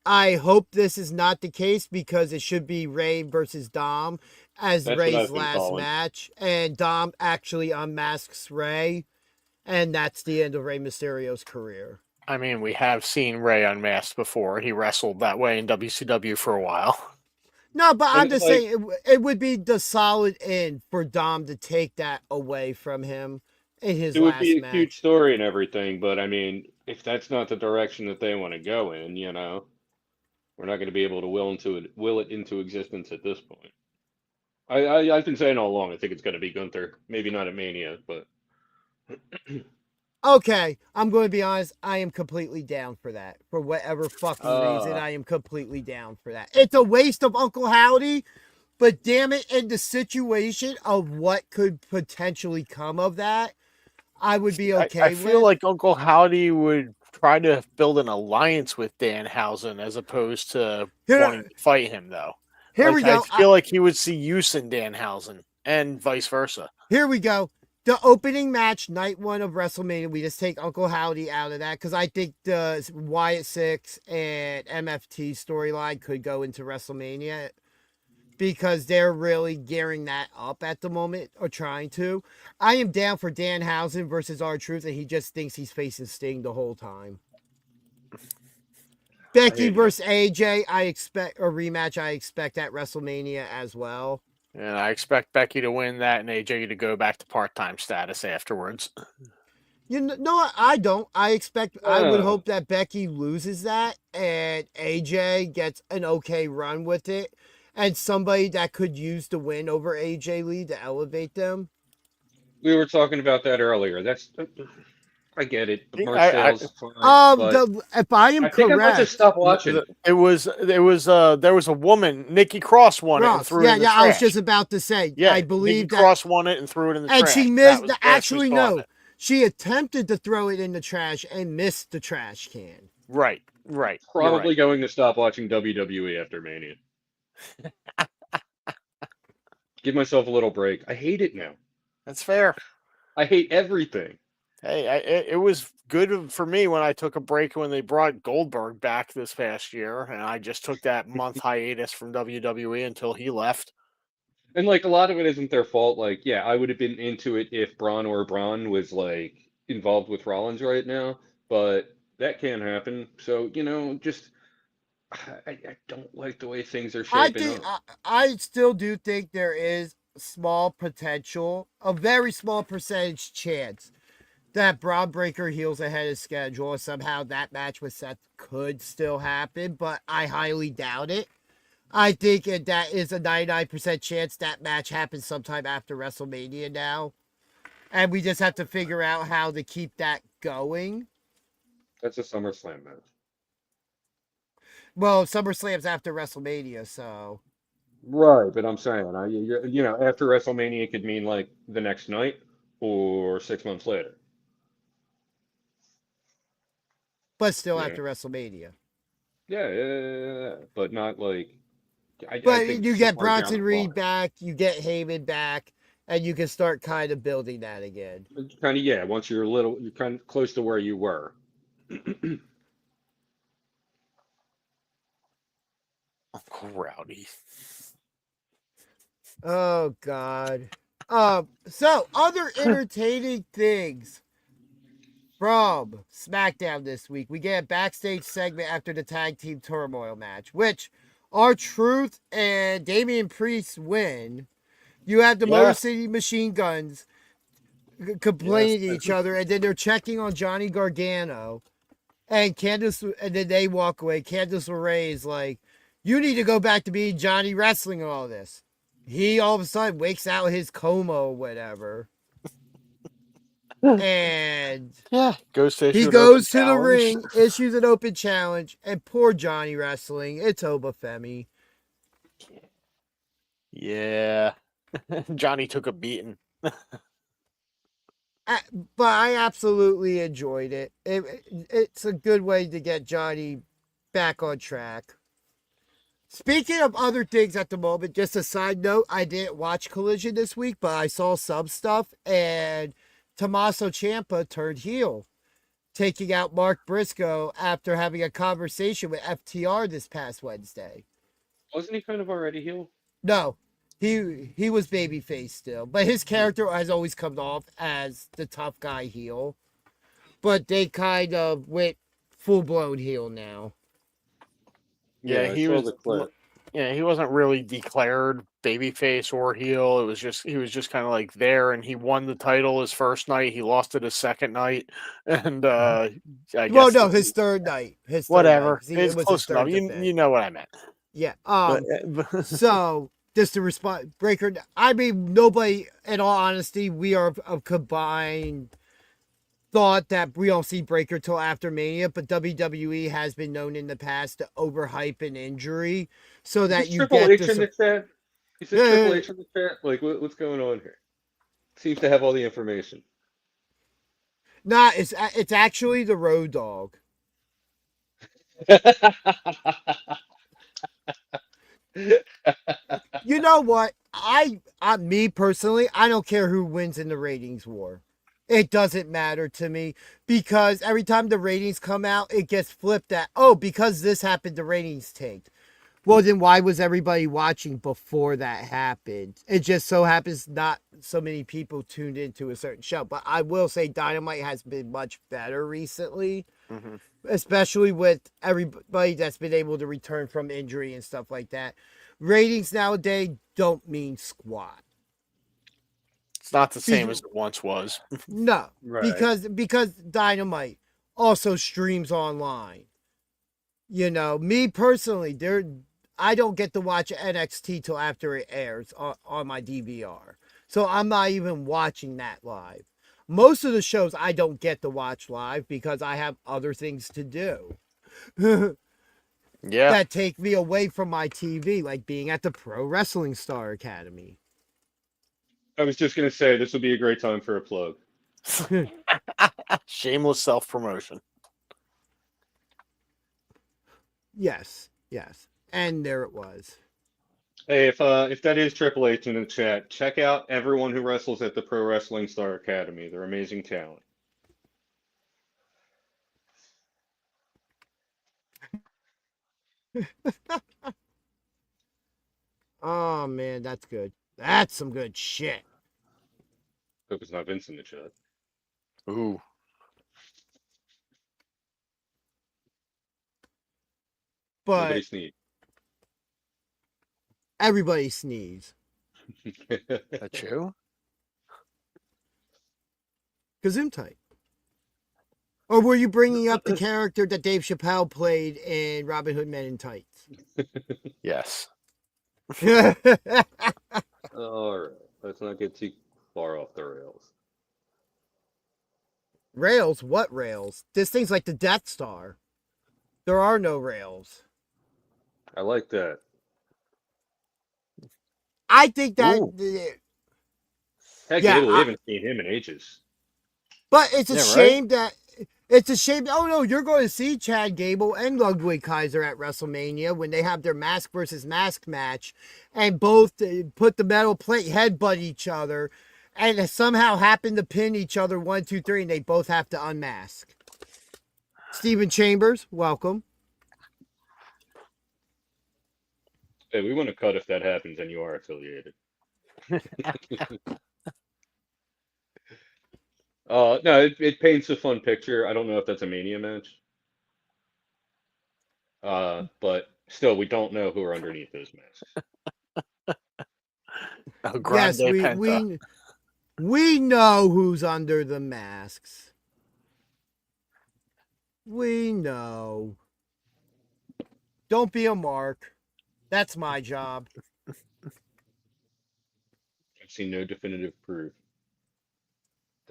I hope this is not the case because it should be Ray versus Dom as That's what Ray's I've been last calling. match, and Dom actually unmasks Ray, and that's the end of Rey Mysterio's career. I mean, we have seen Ray unmasked before. He wrestled that way in WCW for a while. No, but I'm And just like, saying it would be the solid end for Dom to take that away from him in his it would be last a cute match. story and everything, but I mean, if that's not the direction that they want to go in, we're not going to be able to will it into existence at this point. I've been saying all along. I think it's going to be Gunther. Maybe not at Mania, but Okay, I'm going to be honest. I am completely down for that. For whatever fucking reason, uh, I am completely down for that. It's a waste of Uncle Howdy, but damn it, in the situation of what could potentially come of that, I would be okay I with. feel like Uncle Howdy would try to build an alliance with Danhausen as opposed to wanting to fight him, though. Here we I go. feel like he would see use in Danhausen and vice versa. Here we go. The opening match, night 1 of WrestleMania, we just take Uncle Howdy out of that because I think the Wyatt 6 and MFT storyline could go into WrestleMania because they're really gearing that up at the moment or trying to. I am down for Danhausen versus R-Truth, and he just thinks he's facing Sting the whole time. Becky versus AJ, I expect a rematch. I expect at WrestleMania as well. And I expect Becky to win that and AJ to go back to part-time status afterwards. You know what? I don't. I would hope that Becky loses that and AJ gets an okay run with it. And somebody that could use the win over AJ Lee to elevate them. we were talking about that earlier. I get it. The merch sales, fine, but If I am I think I might just correct, stop watching. There was a woman, Nikki Cross won it and Ross, threw it in the trash. I was just about to say, Yeah, I believe Nikki that, Cross won it and threw it in the and trash. she That missed. was the last Actually, we saw of no, it. she attempted to throw it in the trash and missed the trash can. Right. Probably going to stop watching WWE after Mania. Give myself a little break. I hate it now. That's fair. I hate everything. Hey, it was good for me when I took a break when they brought Goldberg back this past year, and I just took that month hiatus from WWE until he left. And like a lot of it isn't their fault. Like, yeah, I would have been into it if Braun was like involved with Rollins right now, but that can't happen. So, just I don't like the way things are shaping up. I still do think there is small potential, a very small percentage chance that Braun Breaker heals ahead of schedule, and somehow that match with Seth could still happen, but I highly doubt it. I think that is a 99% chance that match happens sometime after WrestleMania now. And we just have to figure out how to keep that going. That's a SummerSlam match. Well, SummerSlam's after WrestleMania, so. Right, but I'm saying, after WrestleMania it could mean like the next night or 6 months later. But still Yeah. after WrestleMania. Yeah, but not like. I But think you get somewhere down Bronson the Reed line. back, you get Heyman back, and you can start kind of building that again. Kind of, yeah. Once you're kind of close to where you were. Uncle Rowdy. Oh God. So other entertaining things from SmackDown this week. We get a backstage segment after the tag team turmoil match, which R-Truth and Damian Priest win. You have the Motor City Machine Guns complaining to each other, and then they're checking on Johnny Gargano. And then they walk away. Candice LeRae is like, you need to go back to being Johnny Wrestling and all this. He all of a sudden wakes out his coma or whatever. And Yeah, goes to he issue an open goes to the challenge. ring, issues an open challenge, and poor Johnny Wrestling. It's Obafemi. Yeah, Johnny took a beating. But I absolutely enjoyed it. It's a good way to get Johnny back on track. Speaking of other things at the moment, just a side note, I didn't watch Collision this week, but I saw some stuff, and Tommaso Ciampa turned heel, taking out Mark Briscoe after having a conversation with FTR this past Wednesday. Wasn't he kind of already healed? No, he was babyface still, but his character has always come off as the tough guy heel. But they kind of went full blown heel now. Yeah, I he saw was. the clip. Yeah, he wasn't really declared babyface or heel. It was just he was just kind of like there, and he won the title his first night. He lost it his second night, and I Well, guess no, his third night. whatever. It It's was his close enough. third defense. You know what I meant. Yeah. But, So just to respond, Breaker. I mean, nobody. In all honesty, we are of combined thought that we don't see Breaker till after Mania, but WWE has been known in the past to overhype an injury so that Is you Triple get H the in the chat? Is it Yeah, Triple yeah, H in the chat? Like, what's going on here? Seems to have all the information. Nah, it's actually the Road Dog. You know what? Me personally, I don't care who wins in the ratings war. It doesn't matter to me because every time the ratings come out, it gets flipped at, oh, because this happened, the ratings tanked. Well, then why was everybody watching before that happened? It just so happens not so many people tuned into a certain show. But I will say Dynamite has been much better recently, especially with everybody that's been able to return from injury and stuff like that. Ratings nowadays don't mean squat. it's not the same as it once was. No, Right. because Dynamite also streams online. You know, me personally, I don't get to watch NXT till after it airs on my DVR. So I'm not even watching that live. Most of the shows I don't get to watch live because I have other things to do. Yeah, That take me away from my TV, like being at the Pro Wrestling Star Academy. I was just gonna say this would be a great time for a plug. shameless self promotion. Yes. And there it was. Hey, if that is Triple H in the chat, check out everyone who wrestles at the Pro Wrestling Star Academy. They're amazing talent. Oh man, that's good. That's some good shit. Hope it's not Vince in the chat. Ooh, But Nobody sneeze. everybody sneeze. that you? Gesundheit. Or were you bringing up the character that Dave Chappelle played in Robin Hood Men in Tights? Yes. All right, let's not get too far off the rails. Rails? What rails? This thing's like the Death Star. There are no rails. I like that. I think that. Ooh. Heck, Yeah, we haven't seen him in ages. But it's a Yeah, right? shame that. It's a shame. Oh no, you're going to see Chad Gable and Ludwig Kaiser at WrestleMania when they have their mask versus mask match, and both put the metal plate headbutt each other, and somehow happen to pin each other 1, 2, 3, and they both have to unmask. Stephen Chambers, welcome. Hey, we want to cut if that happens and you are affiliated. No, it paints a fun picture. I don't know if that's a Mania match. But still, we don't know who are underneath those masks. Oh, Yes, Grande Penta. we know who's under the masks. We know. Don't be a mark. That's my job. I've seen no definitive proof.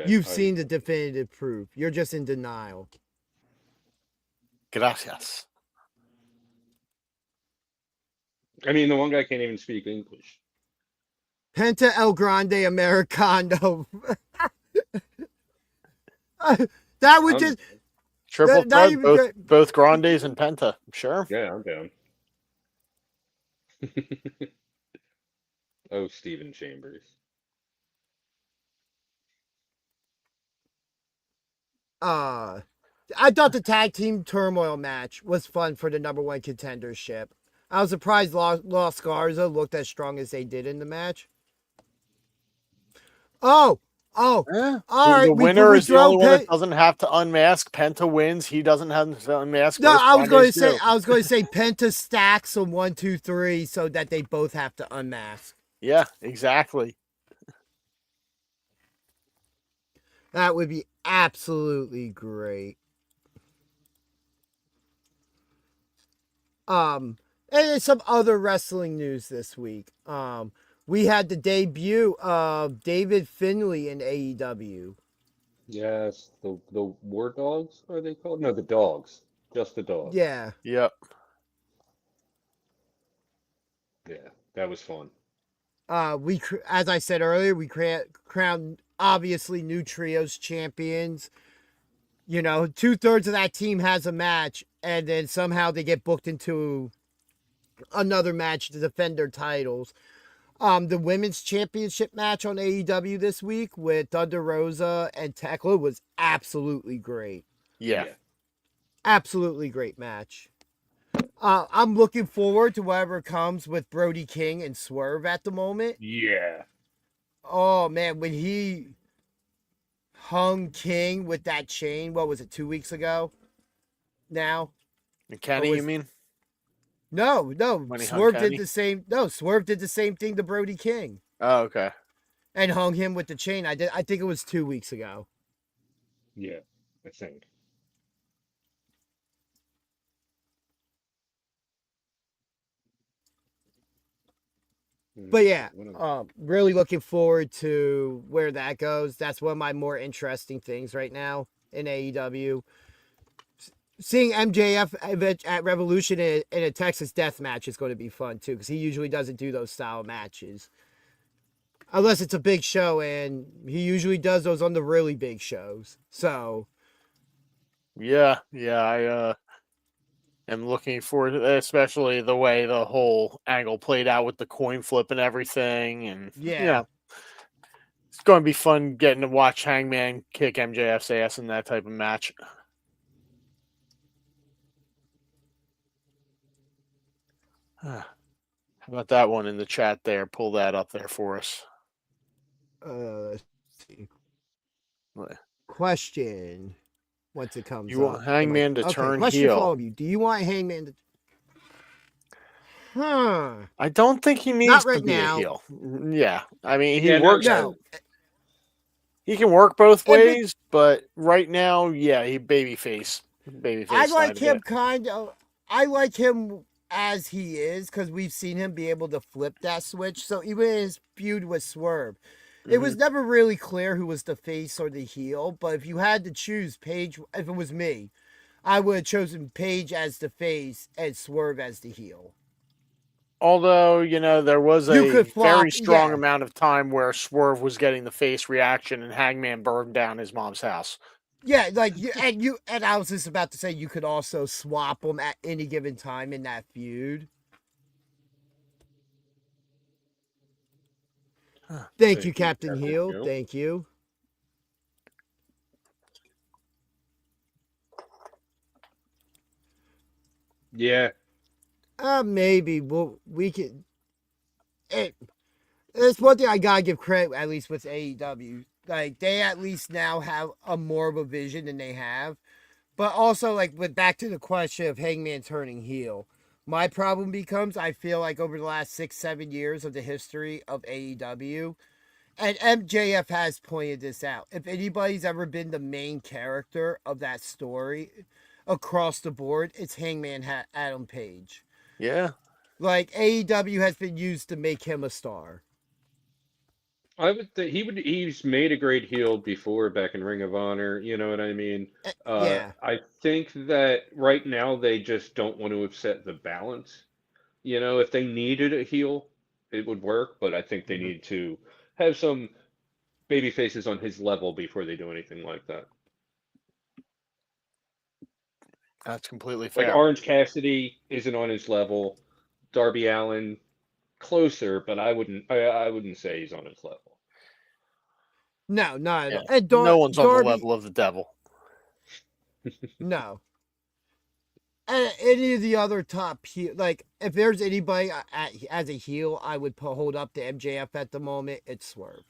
You've seen the definitive proof. You're just in denial. Gracias. I mean, the one guy can't even speak English. Penta El Grande Americano. That would just Triple not threat, even both Grandes and Penta. Sure. Yeah, I'm down. Oh, Stephen Chambers. I thought the tag team turmoil match was fun for the number one contendership. I was surprised Los Garza looked as strong as they did in the match. Oh, all right. The winner is the only one that doesn't have to unmask. Penta wins. He doesn't have to unmask. No, I was going to say Penta stacks on 1, 2, 3 so that they both have to unmask. Yeah, exactly. That would be absolutely great. And some other wrestling news this week. We had the debut of David Finlay in AEW. Yes, the War Dogs, are they called? No, the Dogs. Just the Dogs. Yeah. Yep. Yeah, that was fun. As I said earlier, we crowned obviously new trios champions. You know, 2/3 of that team has a match, and then somehow they get booked into another match to defend their titles. The women's championship match on AEW this week with Thunder Rosa and Tekla was absolutely great. Yeah. Absolutely great match. I'm looking forward to whatever comes with Brody King and Swerve at the moment. Yeah. Oh, man, when he hung King with that chain, what was it, 2 weeks ago? Now? Kenny, you mean? No. Swerve did the same. No, Swerve did the same thing to Brody King. Oh, okay. And hung him with the chain. I think it was 2 weeks ago. Yeah, I think. But yeah, really looking forward to where that goes. That's one of my more interesting things right now in AEW. Seeing MJF at Revolution in a Texas death match is going to be fun too, because he usually doesn't do those style matches. Unless it's a big show, and he usually does those on the really big shows. So. Yeah, I am looking forward to that, especially the way the whole angle played out with the coin flip and everything. And yeah. It's going to be fun getting to watch Hangman kick MJF's ass in that type of match. How about that one in the chat there? Pull that up there for us. Let's see. What? Question. Once it comes You want Hangman to turn question heel? For all of you. Do you want Hangman to... I don't think he needs to be a heel. Yeah. I mean, he works... No. He can work both ways, but right now, yeah, he babyface. I like him I like him as he is, because we've seen him be able to flip that switch. So even in his feud with Swerve, it was never really clear who was the face or the heel. But if you had to choose Paige, if it was me, I would have chosen Paige as the face and Swerve as the heel. Although, there was a very strong amount of time where Swerve was getting the face reaction and Hangman burned down his mom's house. Yeah, and I was just about to say you could also swap them at any given time in that feud. Thank you, Captain Heel. Thank you. Yeah. Maybe we could. It's one thing I gotta give credit, at least with AEW. Like, they at least now have a more of a vision than they have. But also, back to the question of Hangman turning heel. My problem becomes, I feel like over the last 6-7 years of the history of AEW, and MJF has pointed this out, if anybody's ever been the main character of that story across the board, it's Hangman Adam Page. Yeah. AEW has been used to make him a star. I would think he's made a great heel before back in Ring of Honor, you know what I mean? Yeah. I think that right now they just don't want to upset the balance. You know, if they needed a heel, it would work, but I think they Mhm. need to have some baby faces on his level before they do anything like that. That's completely Like fair. Orange Cassidy isn't on his level. Darby Allin closer, but I wouldn't say he's on his level. No, not at Yeah. all. And No one's on the Darby, level of the devil. no. And any of the other top heel, like if there's anybody as a heel, I would hold up to MJF at the moment. It's Swerve.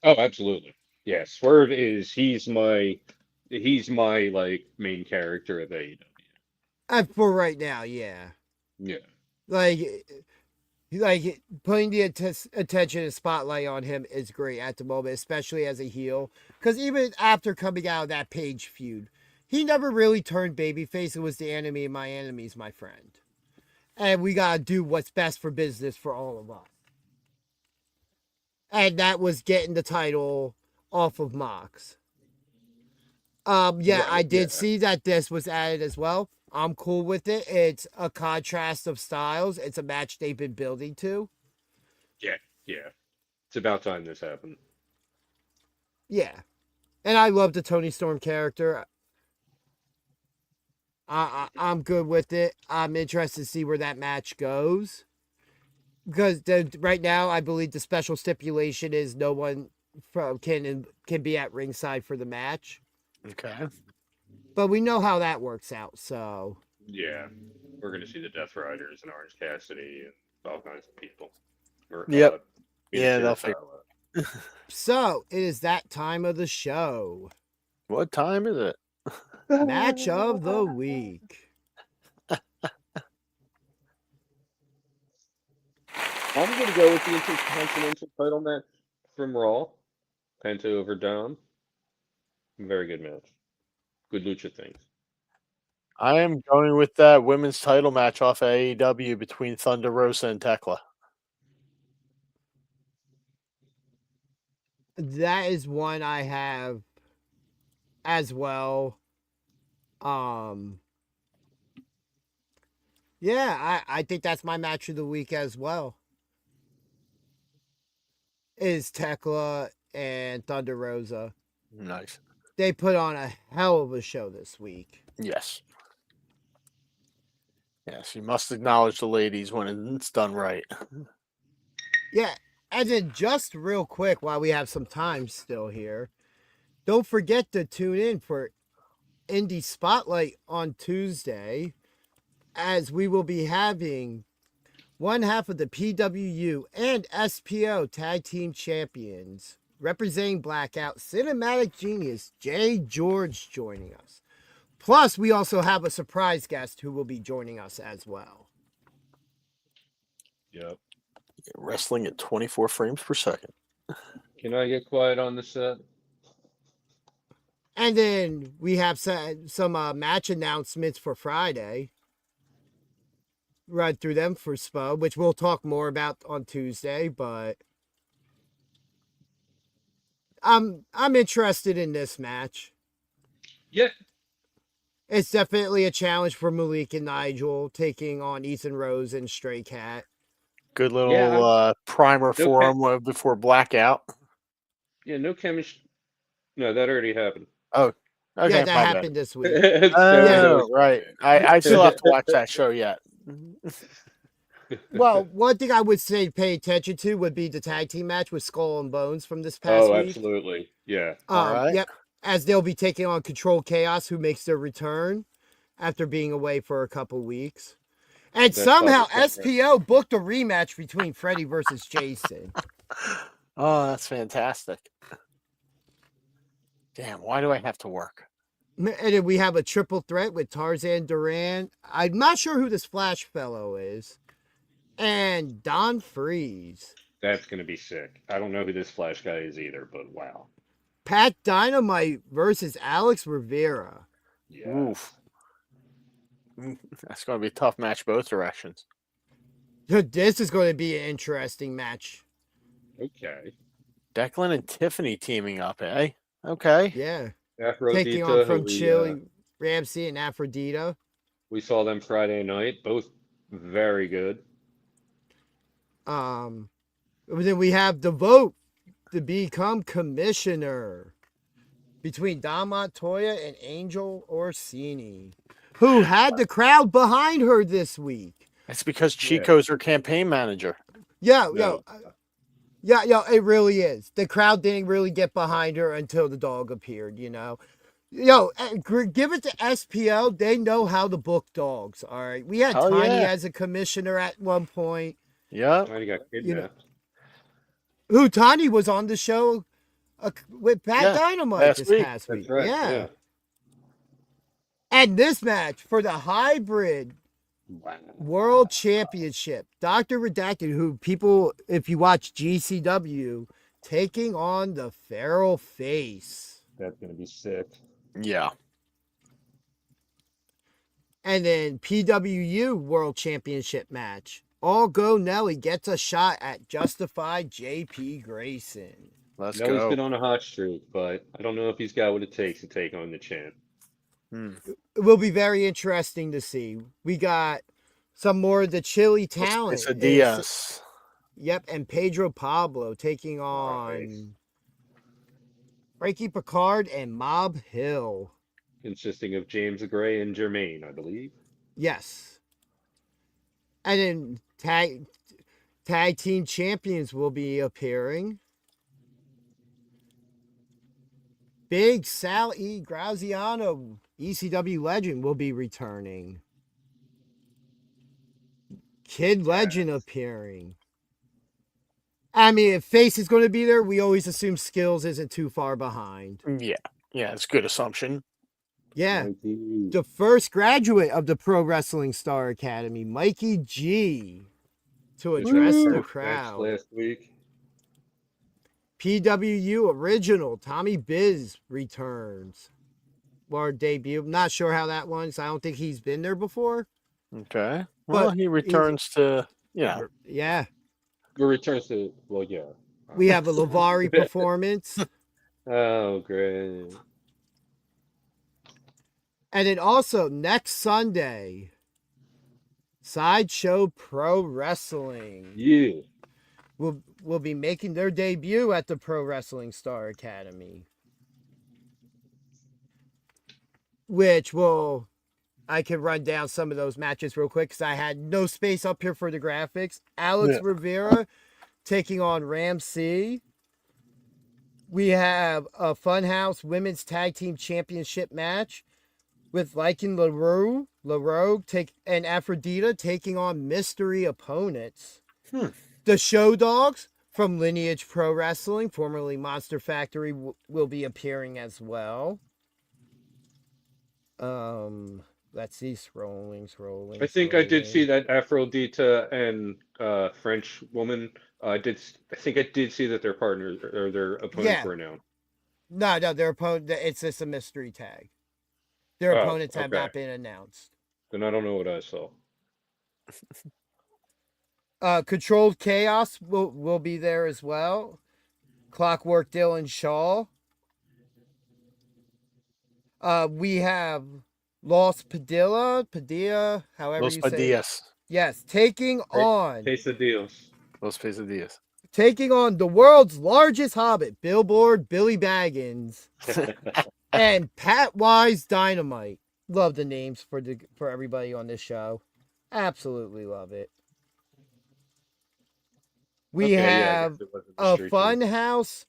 Oh, absolutely. Yeah, Swerve is he's my like main character of AEW. And for right now, yeah. Yeah. Like, like putting the attention and spotlight on him is great at the moment, especially as a heel. Because even after coming out of that Page feud, he never really turned babyface. It was the enemy of my enemy's my friend. And we gotta do what's best for business for all of us. And that was getting the title off of Mox. Yeah, Right, I did yeah. see that this was added as well. I'm cool with it. It's a contrast of styles. It's a match they've been building to. Yeah, yeah. It's about time this happened. Yeah. And I love the Tony Storm character. I'm good with it. I'm interested to see where that match goes. Because right now, I believe the special stipulation is no one can be at ringside for the match. Okay. But we know how that works out, so. Yeah. We're gonna see the Death Riders and Orange Cassidy and all kinds of people. Or, Yep. Phoenix Yeah, they'll Hairstyle. So, it is that time of the show. What time is it? Match of the week. I'm gonna go with the Intercontinental title match from Raw. Penta over Dom. Very good match. Good lucha things. I am going with that women's title match off AEW between Thunder Rosa and Tekla. That is one I have as well. Yeah, I think that's my match of the week as well. Is Tekla and Thunder Rosa. Nice. They put on a hell of a show this week. Yes. Yes, you must acknowledge the ladies when it's done right. Yeah, and then just real quick while we have some time still here, don't forget to tune in for Indie Spotlight on Tuesday, as we will be having one half of the PWU and SPO Tag Team Champions representing Blackout Cinematic Genius Jay George joining us. Plus, we also have a surprise guest who will be joining us as well. Yep. Wrestling at 24 frames per second. Can I get quiet on the set? And then we have some match announcements for Friday. Run through them for SPO, which we'll talk more about on Tuesday, but I'm interested in this match. Yeah. It's definitely a challenge for Malik and Nigel taking on Ethan Rose and Stray Cat. Good little primer for them before Blackout. Yeah, no chemistry. No, that already happened. Oh, okay. Yeah, that happened this week. Oh, right. I still have to watch that show yet. Well, one thing I would say pay attention to would be the tag team match with Skull and Bones from this past week. Oh, absolutely. Yeah. All right. Yep. As they'll be taking on Control Chaos, who makes their return after being away for a couple weeks. And somehow SPO booked a rematch between Freddie versus Jason. Oh, that's fantastic. Damn, why do I have to work? And then we have a triple threat with Tarzan Duran. I'm not sure who this Flash fellow is. And Don Freeze. That's going to be sick. I don't know who this Flash guy is either, but wow. Pat Dynamite versus Alex Rivera. Yeah. Oof. That's going to be a tough match both directions. This is going to be an interesting match. Okay. Declan and Tiffany teaming up, eh? Okay. Yeah. Aphrodite, Taking on from who Chili, Ramsey, and Aphrodite. we saw them Friday night, both very good. Then we have the vote to become commissioner between Don Montoya and Angel Orsini, who had the crowd behind her this week. It's because Chico's her campaign manager. Yeah, No. yeah, it really is. The crowd didn't really get behind her until the dog appeared, Yo, give it to SPL. They know how to book dogs, all right? We had Tiny as a commissioner at one point. Yeah. Tiny got kidnapped. Who Tiny was on the show with Pat Dynamite this past week. That's right. Yeah. And this match for the hybrid World Championship, Dr. Redacted, who people, if you watch GCW, taking on the Feral Face. That's going to be sick. Yeah. And then PWU World Championship match. All Go Nelly gets a shot at Justified JP Grayson. Let's Nelly's go. been on a hot streak, but I don't know if he's got what it takes to take on the champ. It will be very interesting to see. We got some more of the Chili talent. It's a Diaz. Yep, and Pedro Pablo taking on Frankie Picard and Mob Hill. Consisting of James Gray and Jermaine, I believe. Yes. And then tag team champions will be appearing. Big Sal E. Graziano, ECW legend, will be returning. Kid Legend appearing. I mean, if Face is going to be there, we always assume Skills isn't too far behind. Yeah. Yeah, it's a good assumption. Yeah. The first graduate of the Pro Wrestling Star Academy, Mikey G, to address the crowd. Last week. PWU original, Tommy Biz returns. Or debut. Not sure how that went. I don't think he's been there before. Okay. Well, he returns to, Yeah. He returns to, We have a Lavari performance. Oh, great. And then also next Sunday, Sideshow Pro Wrestling. Yeah. Will be making their debut at the Pro Wrestling Star Academy. I can run down some of those matches real quick because I had no space up here for the graphics. Alex Rivera taking on Ramsey. We have a Funhouse Women's Tag Team Championship match with Lycan LaRogue and Aphrodite taking on mystery opponents. The Show Dogs from Lineage Pro Wrestling, formerly Monster Factory, will be appearing as well. Let's see, scrolling. I think I did see that Aphrodite and French woman. I think I did see that their partners or their opponents were announced. No, their opponent. It's just a mystery tag. Their opponents have not been announced. Then I don't know what I saw. Controlled Chaos will be there as well. Clockwork Dylan Shaw. We have Los Padilla, however Los you say it. Padillas. Yes, taking on Los Quesadillas. taking on the world's largest hobbit, Billboard Billy Baggins, and Pat Wise Dynamite. Love the names for everybody on this show. Absolutely love it. We have a Funhouse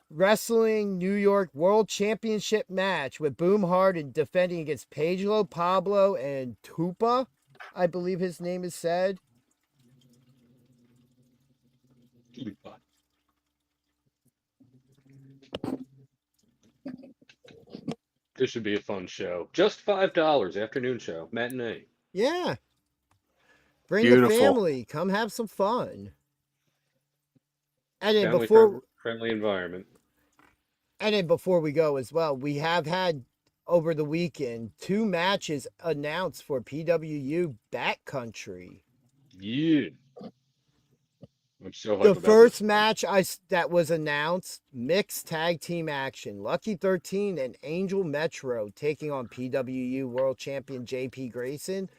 Wrestling New York World Championship match with Boom Harden defending against Pedro Pablo and Tupa, I believe his name is said. This should be a fun show. Just $5, afternoon show, matinee. Yeah. Bring the family. Come have some fun. And then friendly environment. And then before we go as well, we have had over the weekend 2 matches announced for PWU Backcountry. Yeah. I'm so hyped The about first this. match that was announced, mixed tag team action. Lucky 13 and Angel Metro taking on PWU World Champion JP Grayson.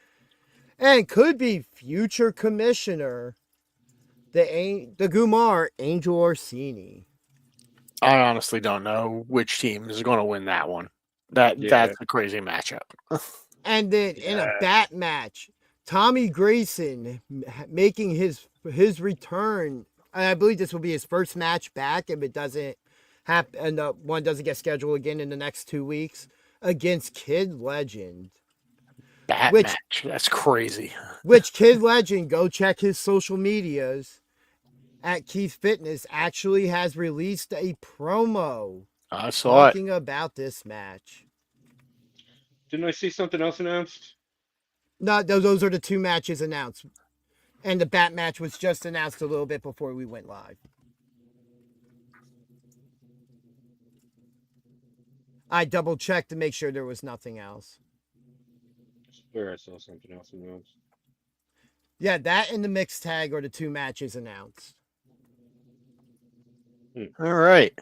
And could be future commissioner, the Gumar, Angel Orsini. I honestly don't know which team is going to win that one. That's a crazy matchup. And then in a bat match, Tommy Grayson making his return. I believe this will be his first match back if it doesn't happen and one doesn't get scheduled again in the next 2 weeks against Kid Legend. Bat match. That's crazy. Which Kid Legend, go check his social medias at Keith Fitness, actually has released a promo I saw talking about this match. Didn't I see something else announced? No, those are the 2 matches announced. And the bat match was just announced a little bit before we went live. I double checked to make sure there was nothing else. Swear I saw something else announced. Yeah, that and the mixed tag are the 2 matches announced. All right.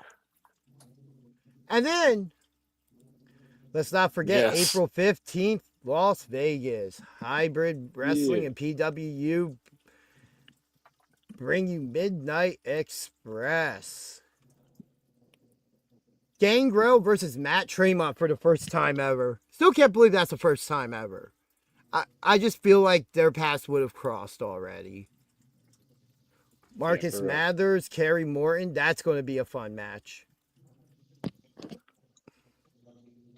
And then, let's not forget, April 15th, Las Vegas. Hybrid Wrestling and PWU bring you Midnight Express. Gangrel versus Matt Tremont for the first time ever. Still can't believe that's the first time ever. I just feel like their paths would have crossed already. Marcus Mathers, Kerry Morton. That's going to be a fun match.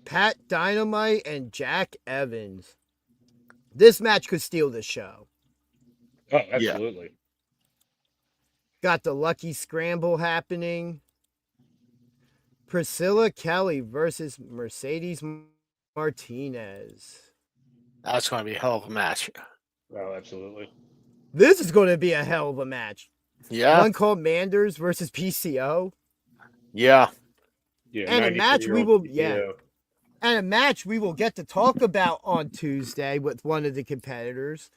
Pat Dynamite and Jack Evans. This match could steal the show. Oh, absolutely. Yeah. Got the Lucky Scramble happening. Priscilla Kelly versus Mercedes Martinez. That's going to be a hell of a match. Oh, absolutely. This is going to be a hell of a match. Yeah. One called Manders versus PCO. Yeah. And a match we will, and a match we will get to talk about on Tuesday with one of the competitors,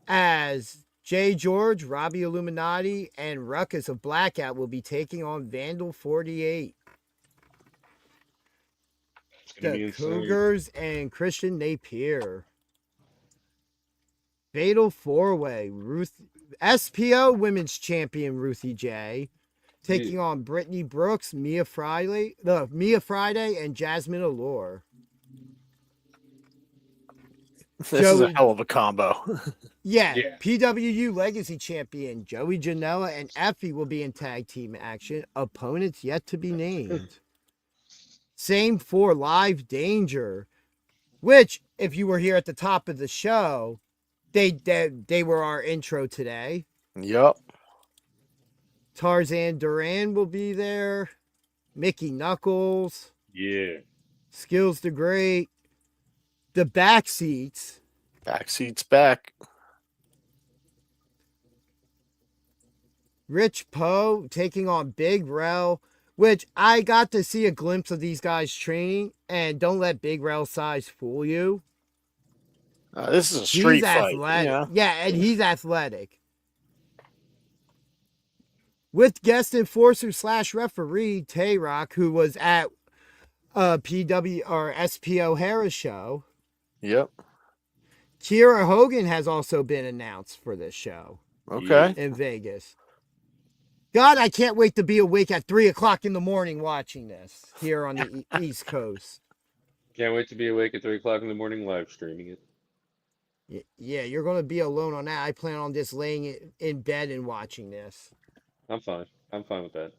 as Jay George, Robbie Illuminati, and Ruckus of Blackout will be taking on Vandal 48. The Cougars and Christian Napier. Fatal 4-Way. SPO Women's Champion Ruthie J. Taking on Brittany Brooks, Mia Friday, and Jasmine Allure. This is a hell of a combo. Yeah, PWU Legacy Champion Joey Janela and Effie will be in tag team action. Opponents yet to be named. Same for Live Danger, which, if you were here at the top of the show, they were our intro today. Yep. Tarzan Duran will be there. Mickey Knuckles. Yeah. Skills the Great. The Backseats. Backseats back. Rich Poe taking on Big Rel, which I got to see a glimpse of these guys training, and don't let Big Rel size fool you. This is a street fight. Yeah, and he's athletic. With guest enforcer / referee Tay Rock, who was at PW or SP O'Hara show. Yep. Kiera Hogan has also been announced for this show. Okay. In Vegas. God, I can't wait to be awake at 3 o'clock in the morning watching this here on the East Coast. Can't wait to be awake at 3 o'clock in the morning live streaming it. Yeah, you're going to be alone on that. I plan on just laying in bed and watching this. I'm fine. I'm fine with that.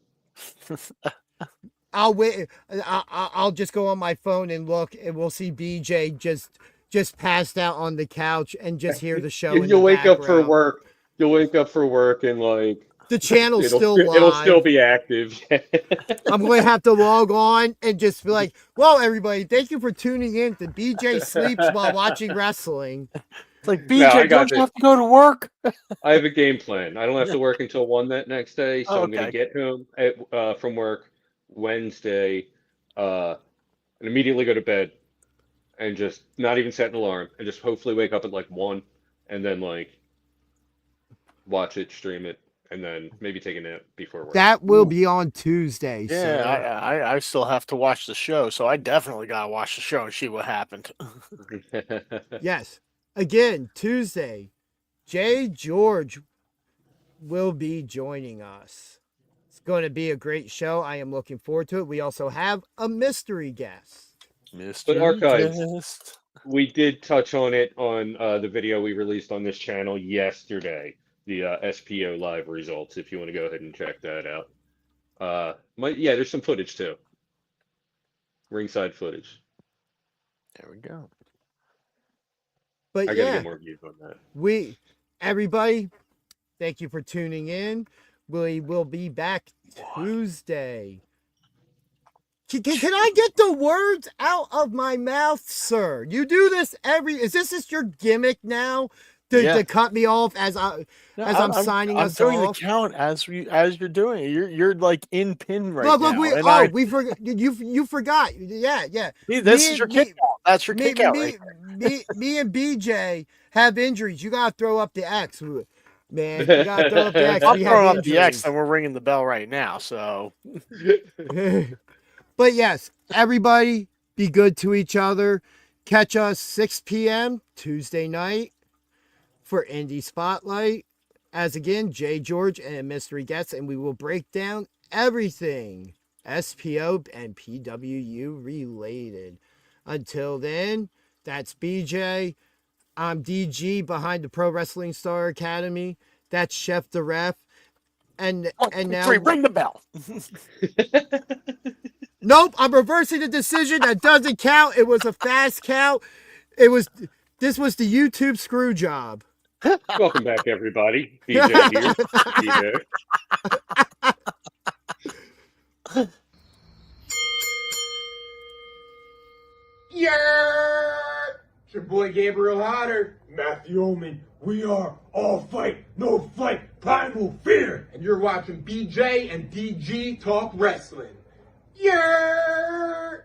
I'll wait. I'll just go on my phone and look, and we'll see BJ just passed out on the couch and just hear the show. You'll wake up for work. You'll wake up for work and like the channel's still live. It'll still be active. I'm going to have to log on and just be like, well, everybody, thank you for tuning in to BJ Sleeps While Watching Wrestling. It's like, BJ, don't you have to go to work? I have a game plan. I don't have to work until 1 that next day, so I'm going to get home from work Wednesday and immediately go to bed and just not even set an alarm and just hopefully wake up at like 1 and then like watch it, stream it, and then maybe take a nap before work. That will be on Tuesday. Yeah, So. I still have to watch the show, so I definitely gotta watch the show and see what happened. Yes. Again, Tuesday, Jay George will be joining us. It's going to be a great show. I am looking forward to it. We also have a mystery guest. Mr. Archives. Guest. We did touch on it on the video we released on this channel yesterday, the SPO live results, if you want to go ahead and check that out. Yeah, there's some footage too. Ringside footage. There we go. But I gotta yeah, get more views on that. everybody, thank you for tuning in. We will be back Tuesday. Can I get the words out of my mouth, sir? You do this is this just your gimmick now to cut me off as I'm signing us I'm doing off? the count as you're doing it. You're like in pin right Look, now. we forgot. You forgot. Yeah. This is your kick out. That's your kick out right there. Me and BJ have injuries. You gotta throw up the X, man. You gotta throw up the X. I'm We have throwing up the injuries. X and we're ringing the bell right now. So, but yes, everybody, be good to each other. Catch us 6 p.m. Tuesday night for Indie Spotlight. As again, Jay George and mystery guests, and we will break down everything SPO and PWU related. Until then, that's BJ. I'm DG behind the Pro Wrestling Star Academy. That's Chef the Ref. And now ring the bell. Nope, I'm reversing the decision. That doesn't count. It was a fast count. This was the YouTube screw job. Welcome back, everybody. BJ here. Yeah! It's your boy Gabriel Hodder. Matthew Omen. We are all fight, no fight, primal fear. And you're watching BJ and DG Talk Wrestling. Yeah!